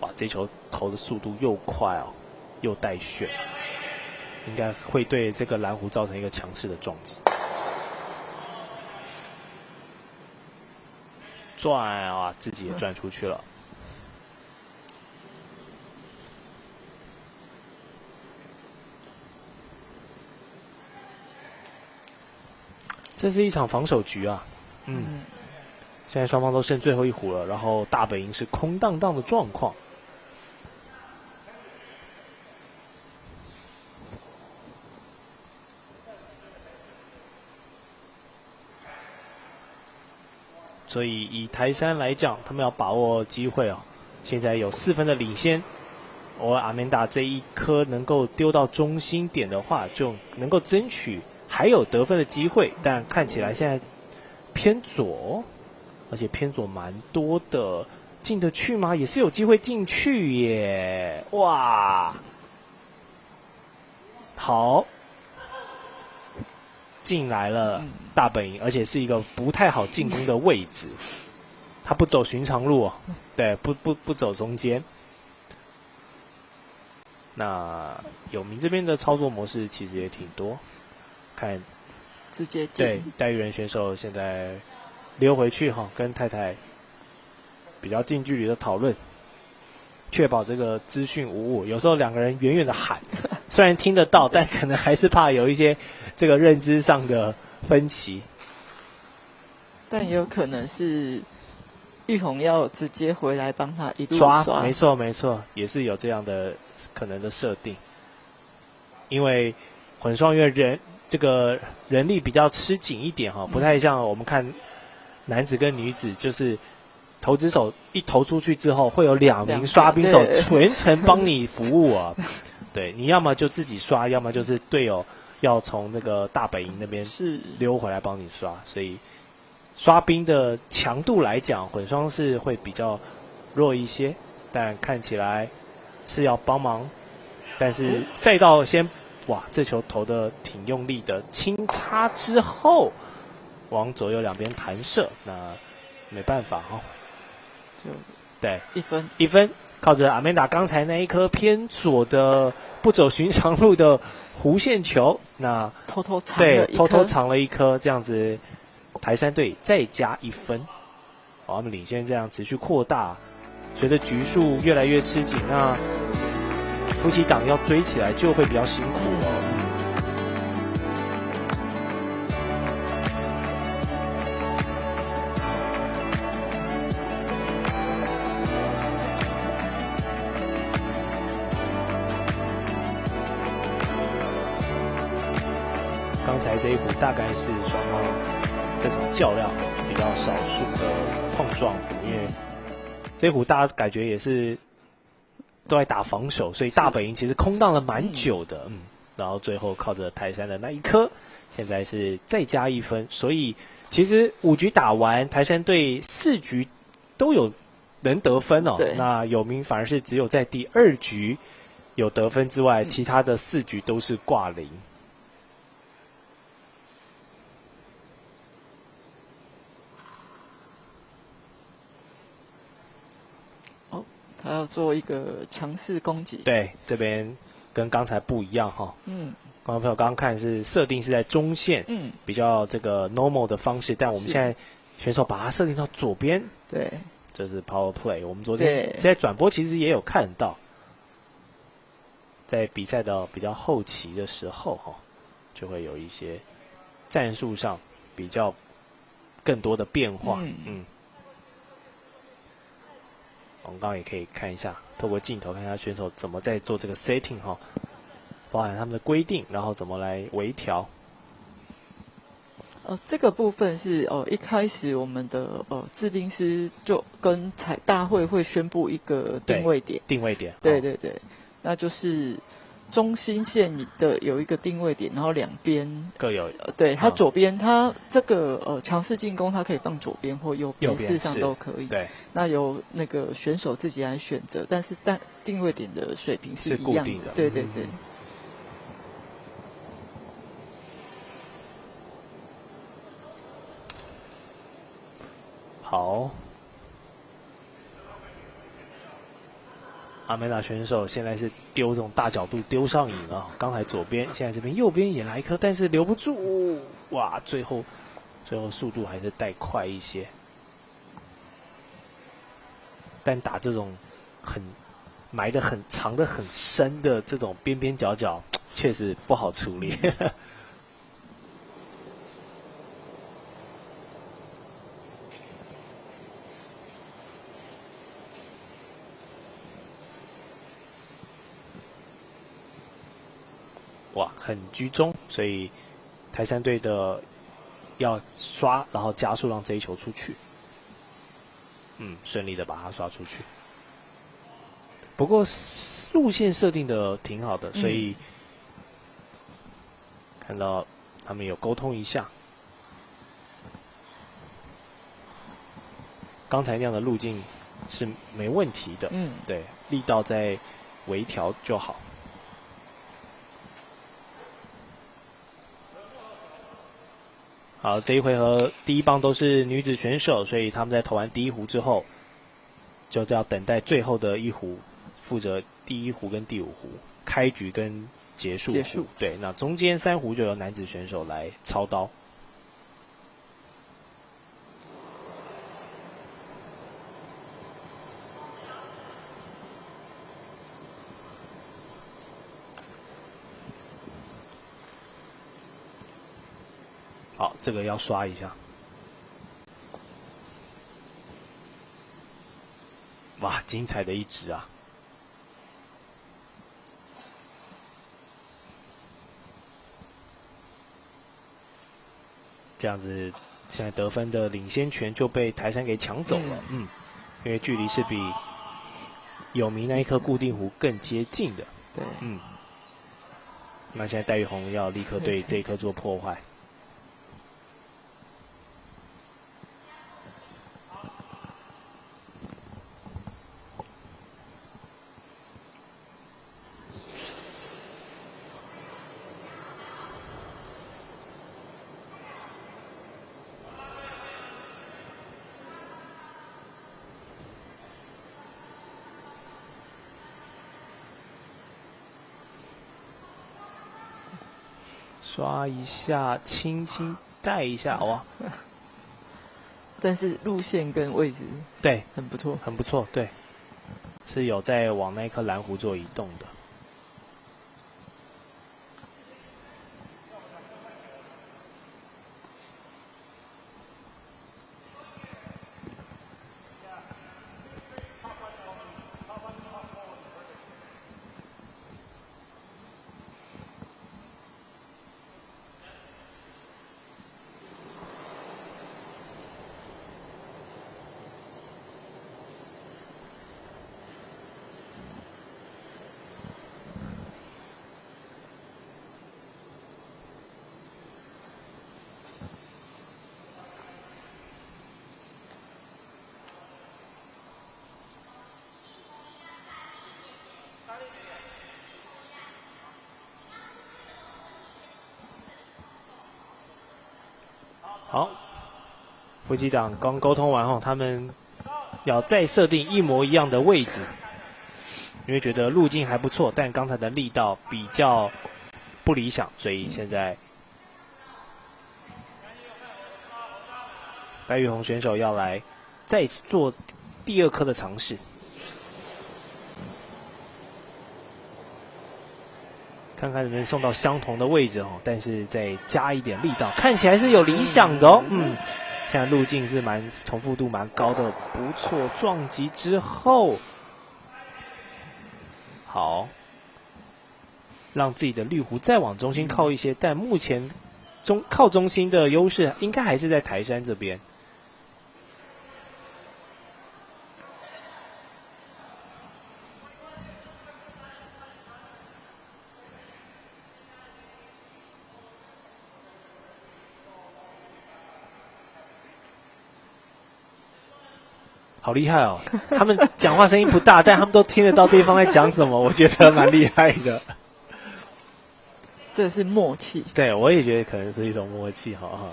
哇，这球投的速度又快又带旋，应该会对这个蓝湖造成一个强势的撞击。转自己也转出去了。这是一场防守局现在双方都剩最后一壶了，然后大本营是空荡荡的状况。所以以台山来讲，他们要把握机会现在有4分的领先。阿曼达这一颗能够丢到中心点的话，就能够争取还有得分的机会。但看起来现在偏左，而且偏左蛮多的，进得去吗？也是有机会进去耶！哇，好。进来了大本营，而且是一个不太好进攻的位置，他不走寻常路对，不走中间。那有明这边的操作模式其实也挺多，看直接进。对，戴玉人选手现在溜回去跟太太比较近距离的讨论，确保这个资讯无误。有时候2个人远远的喊，虽然听得到，但可能还是怕有一些这个认知上的分歧。但也有可能是玉红要直接回来帮他一路刷。没错没错，也是有这样的可能的设定。因为混双因为这个人力比较吃紧一点不太像我们看男子跟女子，就是投掷手一投出去之后，会有2名刷冰手全程帮你服务对，你要么就自己刷，要么就是队友要从那个大本营那边溜回来帮你刷，所以刷冰的强度来讲，混双是会比较弱一些，但看起来是要帮忙。但是赛道先这球投的挺用力的，轻插之后往左右两边弹射，那没办法就对1分。靠着阿曼达刚才那一颗偏左的不走寻常路的弧线球，那偷偷藏了一颗，这样子台山队再加1分，他们领先这样持续扩大，随着局数越来越吃紧，那夫妻档要追起来就会比较辛苦刚才这一壶大概是双方这场较量比较少数的碰撞壶，因为这一壶大家感觉也是都在打防守，所以大本营其实空荡了蛮久的，然后最后靠着台山的那一颗，现在是再加1分，所以其实5局打完，台山队4局都有能得分那有名反而是只有在第2局有得分之外，其他的4局都是挂零。哦，他要做一个强势攻击。对，这边跟刚才不一样哈。观众朋友刚刚看是设定是在中线，比较这个 normal 的方式，但我们现在选手把它设定到左边，对，这是 power play。我们昨天在转播其实也有看到，在比赛的比较后期的时候哈，就会有一些战术上比较更多的变化。我们刚刚也可以看一下，透过镜头看一下选手怎么在做这个 setting 哈。包含他们的规定，然后怎么来微调。这个部分是一开始我们的制冰师就跟大会会宣布一个定位点。定位点。对对对，那就是中心线的有一个定位点，然后两边各有。对，它左边它这个强势进攻，它可以放左边或右边，事实上都可以。对。那由那个选手自己来选择，但定位点的水平是一样的。固定的。对对对。好，阿美达选手现在是丢这种大角度丢上瘾了。刚才左边，现在这边右边也来一颗，但是留不住。哇，最后速度还是带快一些。但打这种埋得很藏得很深的这种边边角角，确实不好处理。哇，很居中，所以台山队的要刷，然后加速让这一球出去。顺利的把它刷出去。不过路线设定的挺好的，所以看到他们有沟通一下。刚才那样的路径是没问题的，对，力道再微调就好。好，这一回合第一棒都是女子选手，所以他们在投完第一壶之后，就要等待最后的一壶，负责第一壶跟第5壶，开局跟结束。对，那中间3壶就由男子选手来操刀。好，这个要刷一下。哇，精彩的一支啊！这样子，现在得分的领先权就被台山给抢走了。因为距离是比有名那一颗固定壶更接近的。对。那现在戴玉红要立刻对这一颗做破坏。刷一下，轻轻带一下，哇！但是路线跟位置对很不错，很不错，对，是有在往那一颗蓝湖做移动的。好，夫妻档刚沟通完后，他们要再设定一模一样的位置，因为觉得路径还不错，但刚才的力道比较不理想，所以现在白宇红选手要来再次做第2颗的尝试，看看能不能送到相同的位置哦，但是再加一点力道，看起来是有理想的哦。现在路径是重复度蛮高的，不错。撞击之后，好，让自己的绿弧再往中心靠一些，但目前靠中心的优势应该还是在台山这边。好厉害哦！他们讲话声音不大，但他们都听得到对方在讲什么，我觉得蛮厉害的。这是默契。对，我也觉得可能是一种默契，哈哈。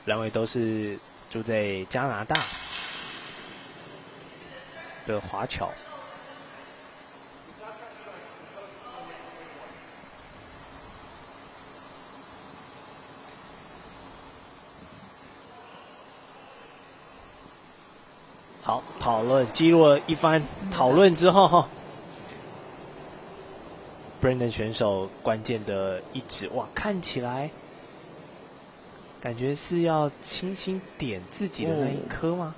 两位都是住在加拿大的华侨。好，讨论经过一番讨论之后，Brandon 选手关键的一指，哇，看起来感觉是要轻轻点自己的那一颗吗？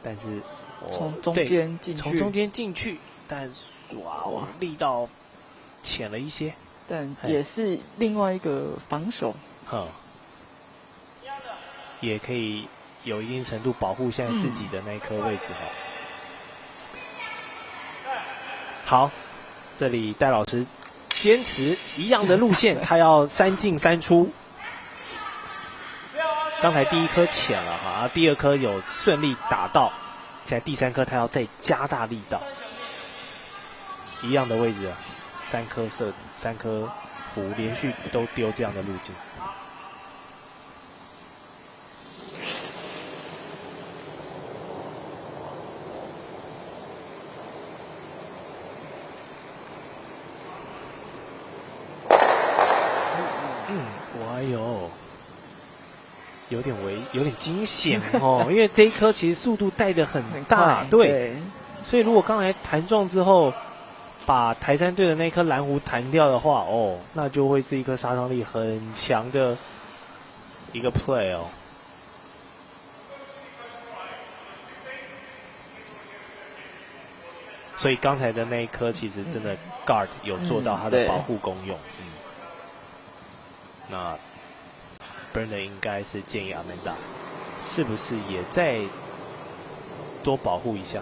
但是从中间进去，从中间进去，但哇，力道浅了一些，但也是另外一个防守，也可以有一定程度保护现在自己的那一颗位置好，这里戴老师坚持一样的路线，他要3进3出。刚才第1颗浅了哈，第2颗有顺利打到，现在第3颗他要再加大力道。一样的位置，3颗射底，3颗弧连续都丢这样的路径。哎呦，有点惊险哦，因为这一颗其实速度带得很大，对，所以如果刚才弹撞之后，把台山队的那颗蓝弧弹掉的话，那就会是一颗杀伤力很强的一个 play 哦。所以刚才的那一颗其实真的 guard 有做到它的保护功用，那 Brandon 应该是建议Amanda是不是也再多保护一下？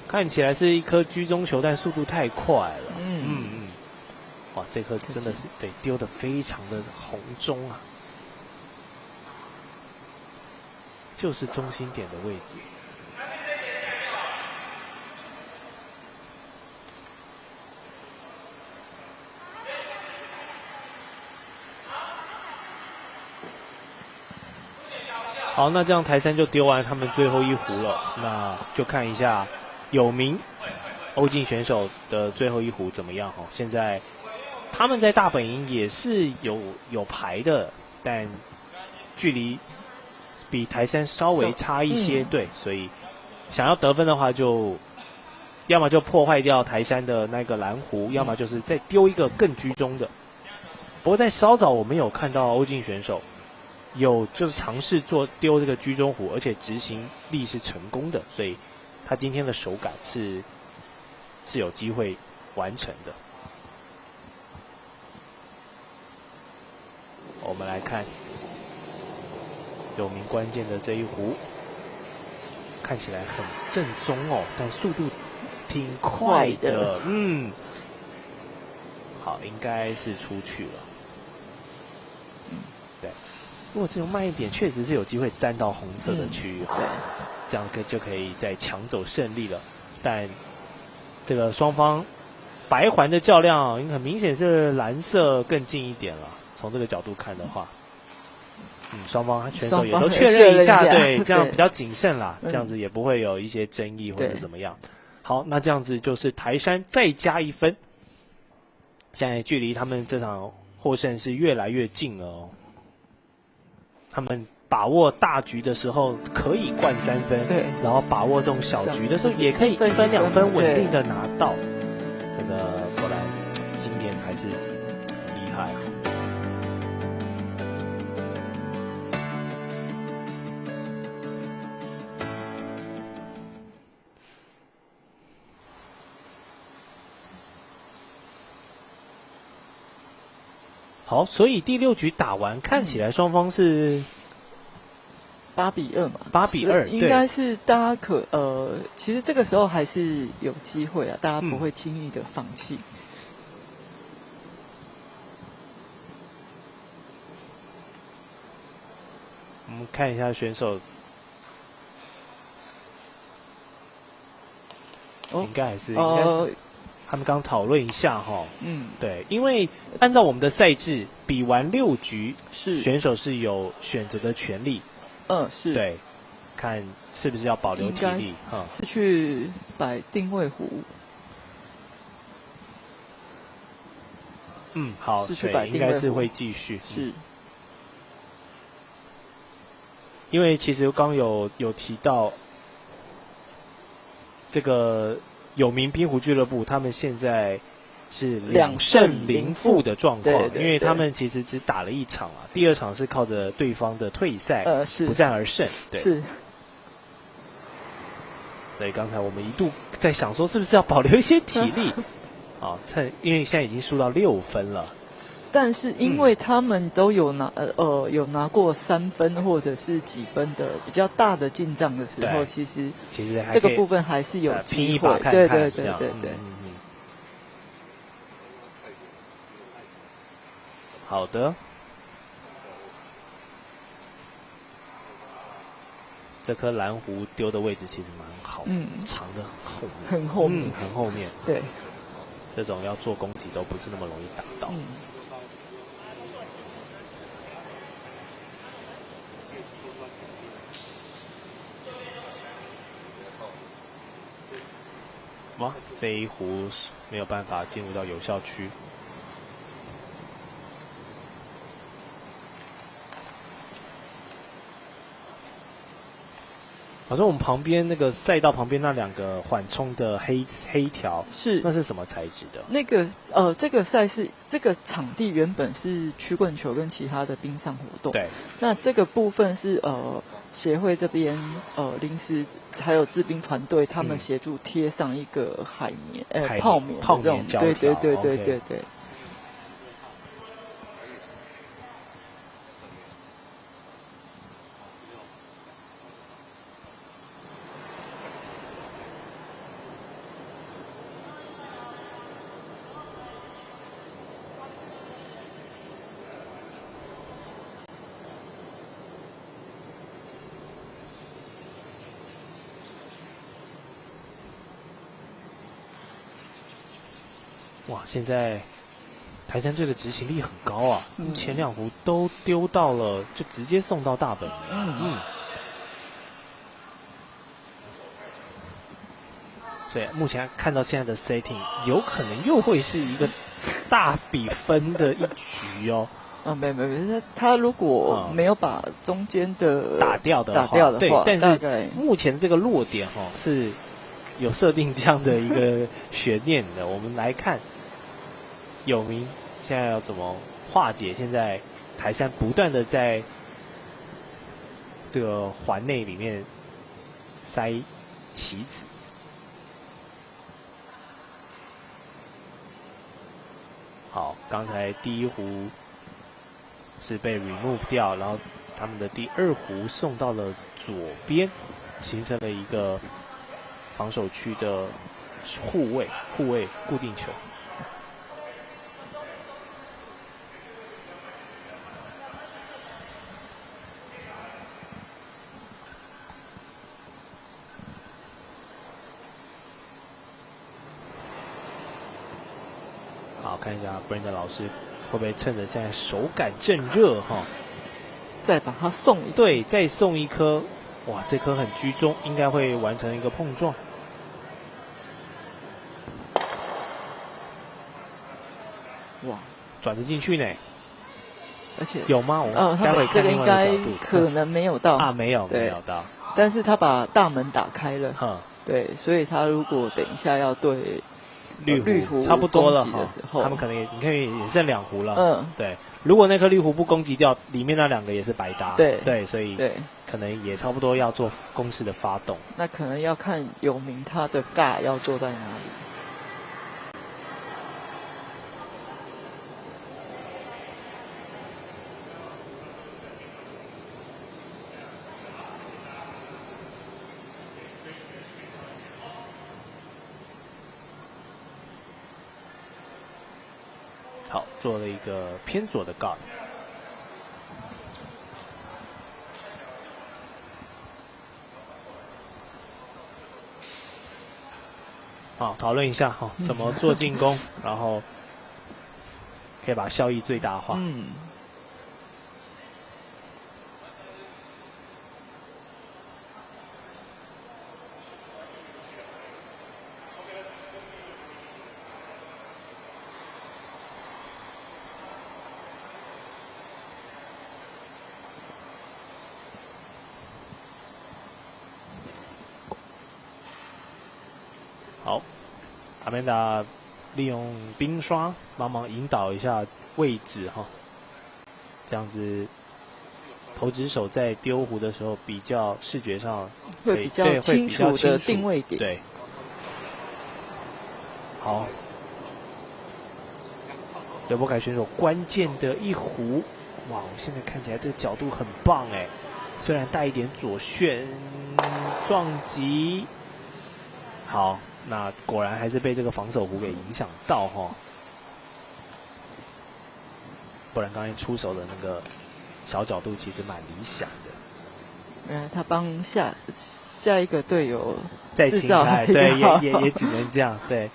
看起来是一颗居中球，但速度太快了。哇，这颗真的是对丢得非常的红中啊，就是中心点的位置。好，那这样台山就丢完他们最后一壶了，那就看一下有名欧进选手的最后一壶怎么样哦。现在他们在大本营也是有牌的，但距离比台山稍微差一些，对，所以想要得分的话，就要么就破坏掉台山的那个蓝壶，要么就是再丢一个更居中的。不过在稍早我们有看到欧进选手就是尝试丢这个居中弧，而且执行力是成功的，所以他今天的手感是有机会完成的。我们来看有名关键的这一弧，看起来很正宗哦，但速度挺快的。好，应该是出去了。如果这种慢一点，确实是有机会沾到红色的区域，对，这样就可以再抢走胜利了。但这个双方白环的较量，很明显是蓝色更近一点了。从这个角度看的话，双方选手也都确认一下，对，这样比较谨慎啦，这样子也不会有一些争议或者怎么样。好，那这样子就是台山再加1分，现在距离他们这场获胜是越来越近了哦。他们把握大局的时候可以灌3分，对，然后把握这种小局的时候也可以1分2分稳定的拿到。这个果然今年还是很厉害啊。好，所以第6局打完，看起来双方是8比2嘛，8比2，应该是大家其实这个时候还是有机会啊，大家不会轻易的放弃。我们看一下选手，应该还是他们刚讨论一下哈，对，因为按照我们的赛制，比完6局，选手是有选择的权利，是，对，看是不是要保留体力，是去摆定位弧，好，是去摆定位弧，应该是会继续，是，因为其实刚有提到这个。有名滨湖俱乐部，他们现在是2胜0负的状况，因为他们其实只打了1场啊，第2场是靠着对方的退赛，不战而胜，对，是。所以刚才我们一度在想说，是不是要保留一些体力啊？因为现在已经输到6分了。但是因为他们都有拿过3分或者是几分的比较大的进账的时候，其实这个部分还是有机会，拼一把看看，对。好的，这颗蓝湖丢的位置其实蛮好，长的很后面，很后面，对，这种要做攻击都不是那么容易打到。哇，这一壶没有办法进入到有效区。好像我们旁边那个赛道旁边那2个缓冲的黑条，那是什么材质的？那个这个赛事这个场地原本是曲棍球跟其他的冰上活动，对，那这个部分是协会这边临时还有制冰团队他们协助贴上一个泡棉胶条，对。哇，现在台山队的执行力很高啊，前2壶都丢到了，就直接送到大本。所以目前看到现在的 setting， 有可能又会是一个大比分的一局哦。没，他如果没有把中间的打掉的话，对，但是目前这个落点是有设定这样的一个悬念的。我们来看。有名现在要怎么化解？现在台山不断的在这个环内里面塞棋子。好，刚才第1壶是被 remove 掉，然后他们的第2壶送到了左边，形成了一个防守区的护卫固定球。好，看一下 Brenda 老师会不会趁着现在手感正热哈，再把它送一颗。对，再送一颗。哇，这颗很居中，应该会完成一个碰撞。哇，转得进去呢。而且有吗？我待会这个应该可能没有到啊，没有到。但是他把大门打开了，对，所以他如果等一下要对绿湖差不多了的时候，他们可能你看也剩2壶了，对。如果那颗绿湖不攻击掉，里面那2个也是白搭，对，所以可能也差不多要做攻势的发动。那可能要看有名他的尬要做在哪里。好，做了一个偏左的 guard。好，讨论一下哈，怎么做进攻，然后可以把效益最大化。好，阿曼达利用冰刷帮忙引导一下位置哈，这样子投掷手在丢壶的时候比较视觉上会比较清楚的定位点。对，好，刘柏凯选手关键的一壶，哇，现在看起来这个角度很棒哎，虽然带一点左旋撞击，好。那果然还是被这个防守壶给影响到哈，不然刚才出手的那个小角度其实蛮理想的。他帮下一个队友再清开，对，也只能这样，对，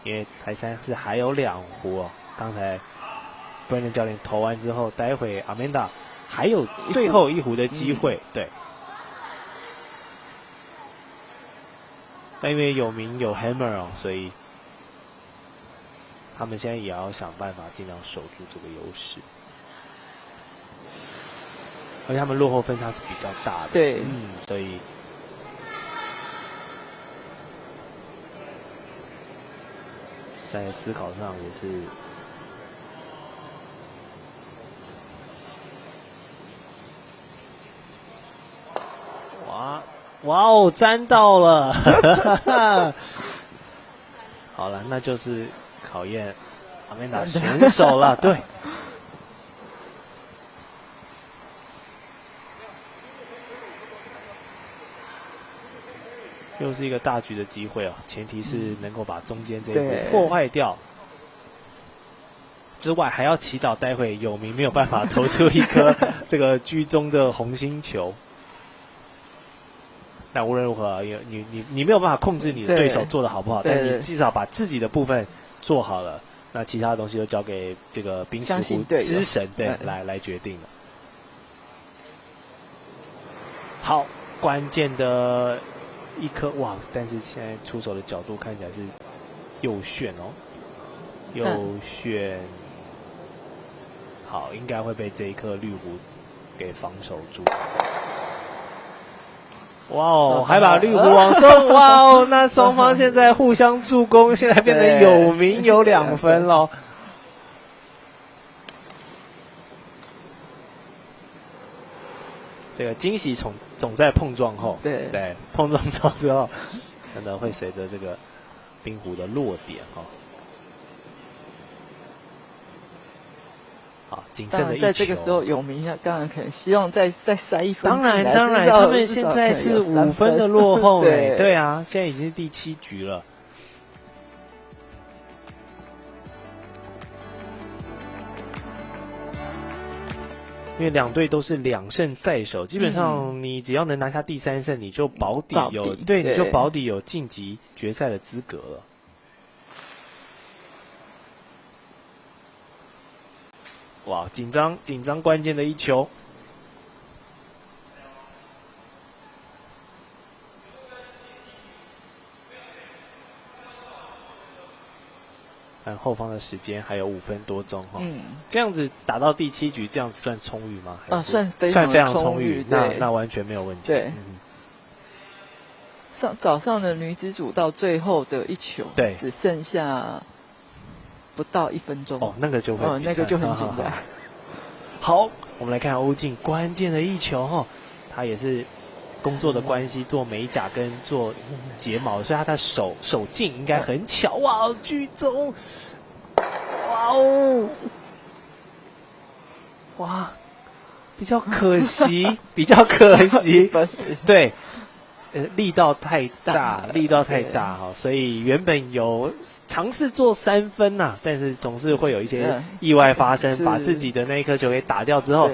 因为台山是还有2壶哦。刚才 Brandon 教练投完之后，待会 Amanda 还有最后1壶的机会，对。那因为有名有 hammer 哦，所以他们现在也要想办法尽量守住这个优势，而且他们落后分差是比较大的，对，所以在思考上也是哇哦，沾到了！好了，那就是考验阿曼达选手了。对，又是一个大局的机会哦，前提是能够把中间这一步破坏掉。之外，还要祈祷待会有名没有办法投出一颗这个居中的红心球。但无论如何，你没有办法控制你的对手做的好不好，但你至少把自己的部分做好了，那其他的东西都交给这个冰石壶之神来决定了。好，关键的一颗哇！但是现在出手的角度看起来是右旋哦，右旋，好，应该会被这一颗绿壶给防守住。哇哦，还把绿壶往送，哇哦，那双方现在互相助攻，现在变得有名有2分了。这个惊喜总在碰撞后，对，碰撞之后，可能会随着这个冰壶的落点哈。谨慎的一球，在这个时候有名啊，当然可能希望再塞1分。当然，他们现在是5分的落后对啊，现在已经是第7局了。因为2队都是2胜在手，基本上你只要能拿下第3胜，你就保底有你就保底有晋级决赛的资格了。哇，紧张，关键的一球。但后方的时间还有5分多钟哈，这样子打到第7局，这样子算充裕吗？算非常充裕，那完全没有问题。对，早上的女子组到最后的一球，对，只剩下不到1分钟。哦，那个就会，那个就很紧张。好，我们来看欧静关键的一球哈，他也是工作的关系做美甲跟做睫毛，所以他的手劲应该很巧。哇，居中，哇哦，哇，比较可惜，对，力道太大哈，所以原本有尝试做3分呐，但是总是会有一些意外发生，把自己的那一颗球给打掉之后，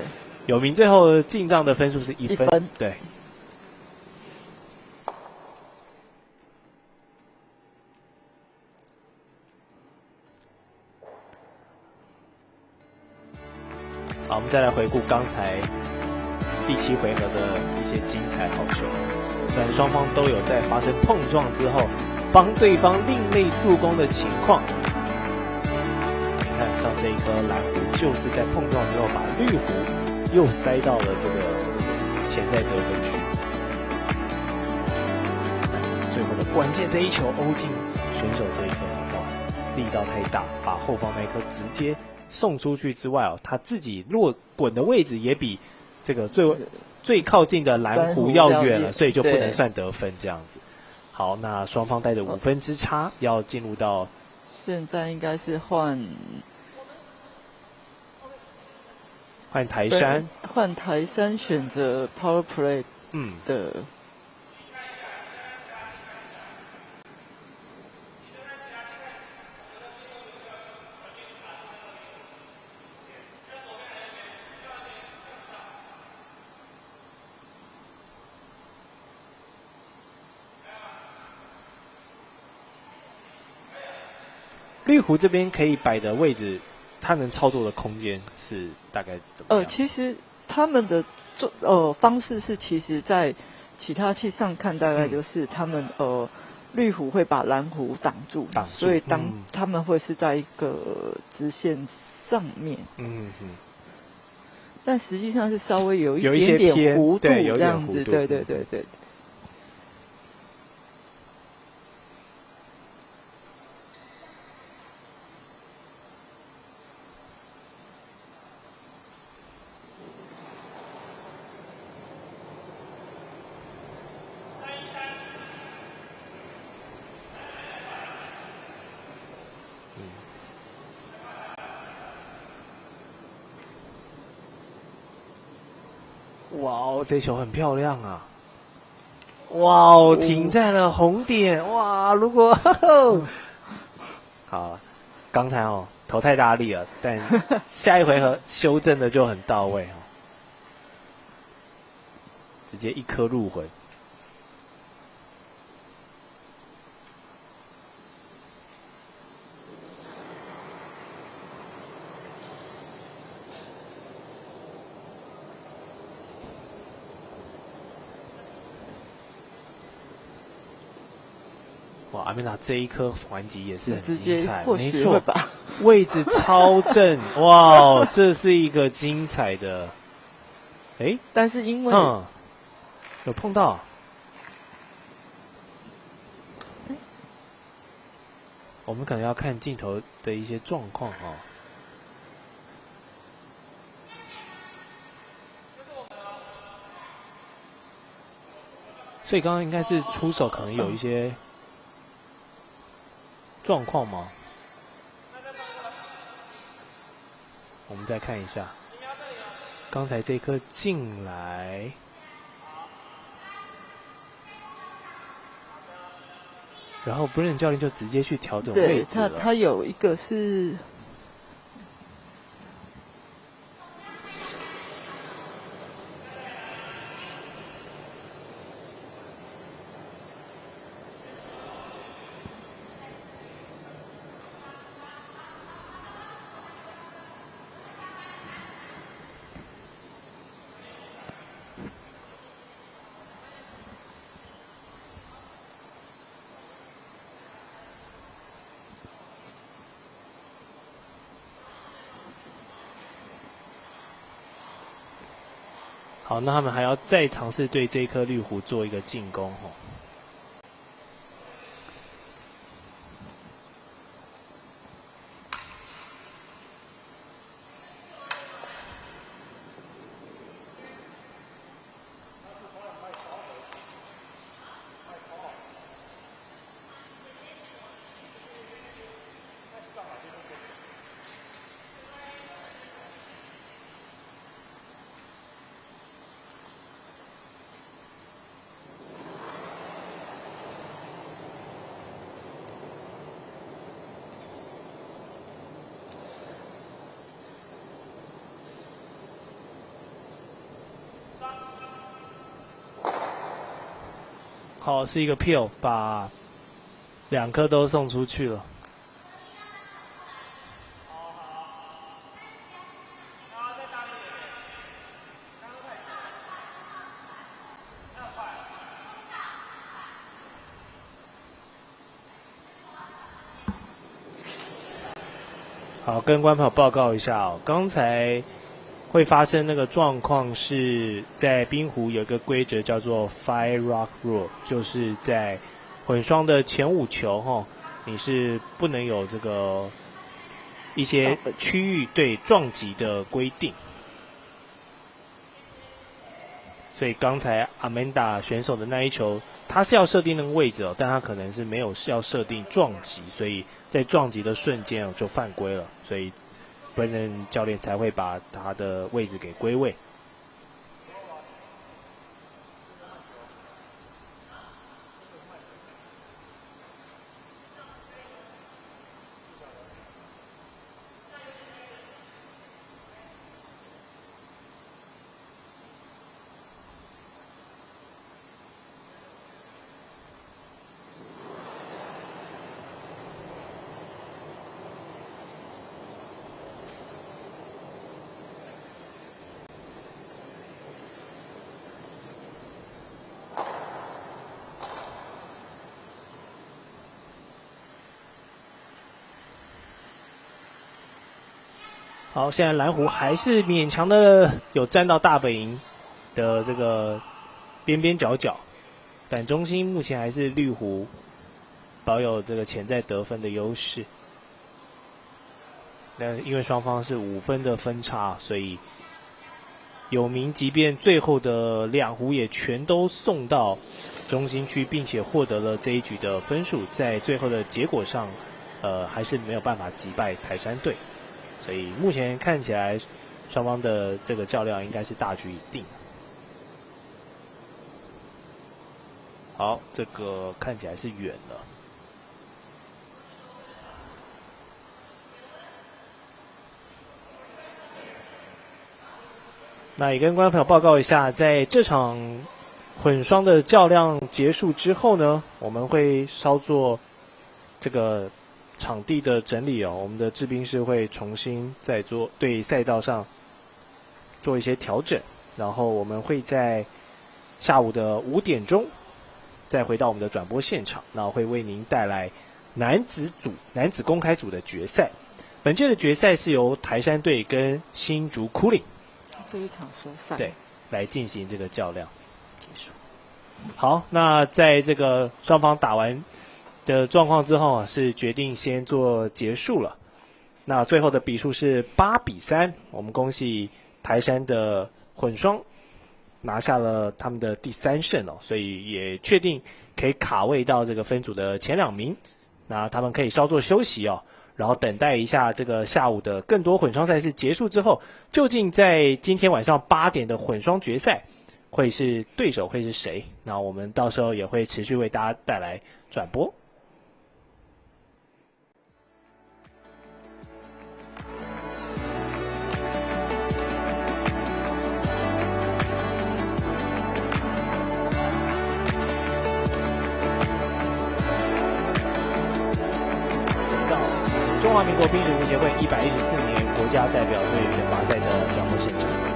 有名最后进账的分数是1分，对。好，我们再来回顾刚才第7回合的一些精彩好球。虽然双方都有在发生碰撞之后，帮对方另类助攻的情况。你看，像这一颗蓝湖，就是在碰撞之后，把绿湖又塞到了这个潜在得分区。最后的关键这一球，欧静选手这一颗，哇，力道太大，把后方那一颗直接送出去之外他自己落滚的位置也比这个最靠近的蓝湖要远了，所以就不能算得分这样子。好，那双方带着5分之差，要进入到现在应该是换台山，换台山选择 Power Play 的。绿湖这边可以摆的位置，它能操作的空间是大概怎么样？其实他们的方式是，其实在其他器上看，大概就是他们绿湖会把蓝湖挡住，所以当他们会是在一个直线上面，但实际上是稍微有一点点弧度这样子，对。哇哦，这球很漂亮啊！哇哦，停在了红点，哇！如果好，刚才投太大力了，但下一回合修正的就很到位直接一颗入魂。哇，阿米娜这一颗还击也是很精彩，没错，位置超正，哇，这是一个精彩的。但是因为有碰到，我们可能要看镜头的一些状况所以刚刚应该是出手可能有一些状况吗？我们再看一下，刚才这颗进来，然后Brennan教练就直接去调整位置了。对，他有一个是。好，那他们还要再尝试对这一颗绿湖做一个进攻哦。好，是一个 peel， 把2颗都送出去了。好，跟观众朋友报告一下哦，刚才会发生那个状况是在冰壶有一个规则叫做 Fire Rock Rule， 就是在混双的前5球哈，你是不能有这个一些区域对撞击的规定。所以刚才 Amanda 选手的那一球，他是要设定那个位置哦，但他可能是没有要设定撞击，所以在撞击的瞬间就犯规了，所以Brennan 教练才会把他的位置给归位。好，现在蓝湖还是勉强的有站到大本营的这个边边角角，但中心目前还是绿湖保有这个潜在得分的优势。那因为双方是5分的分差，所以有名即便最后的2壶也全都送到中心区，并且获得了这一局的分数，在最后的结果上，还是没有办法击败台山队。所以目前看起来，双方的这个较量应该是大局已定。好，这个看起来是远了。那也跟观众朋友报告一下，在这场混双的较量结束之后呢，我们会稍作这个场地的整理哦，我们的制冰师会重新再做对赛道上做一些调整，然后我们会在下午的5点钟再回到我们的转播现场，那会为您带来男子公开组的决赛。本届的决赛是由台山队跟新竹Cooling这一场收赛对来进行这个较量结束。好，那在这个双方打完的状况之后啊，是决定先做结束了。那最后的比数是8-3，我们恭喜台山的混双拿下了他们的第3胜哦，所以也确定可以卡位到这个分组的前2名。那他们可以稍作休息哦，然后等待一下这个下午的更多混双赛事结束之后，究竟在今天晚上8点的混双决赛会是对手会是谁？那我们到时候也会持续为大家带来转播。中华民国冰雪协会114年国家代表队选拔赛的转播现场。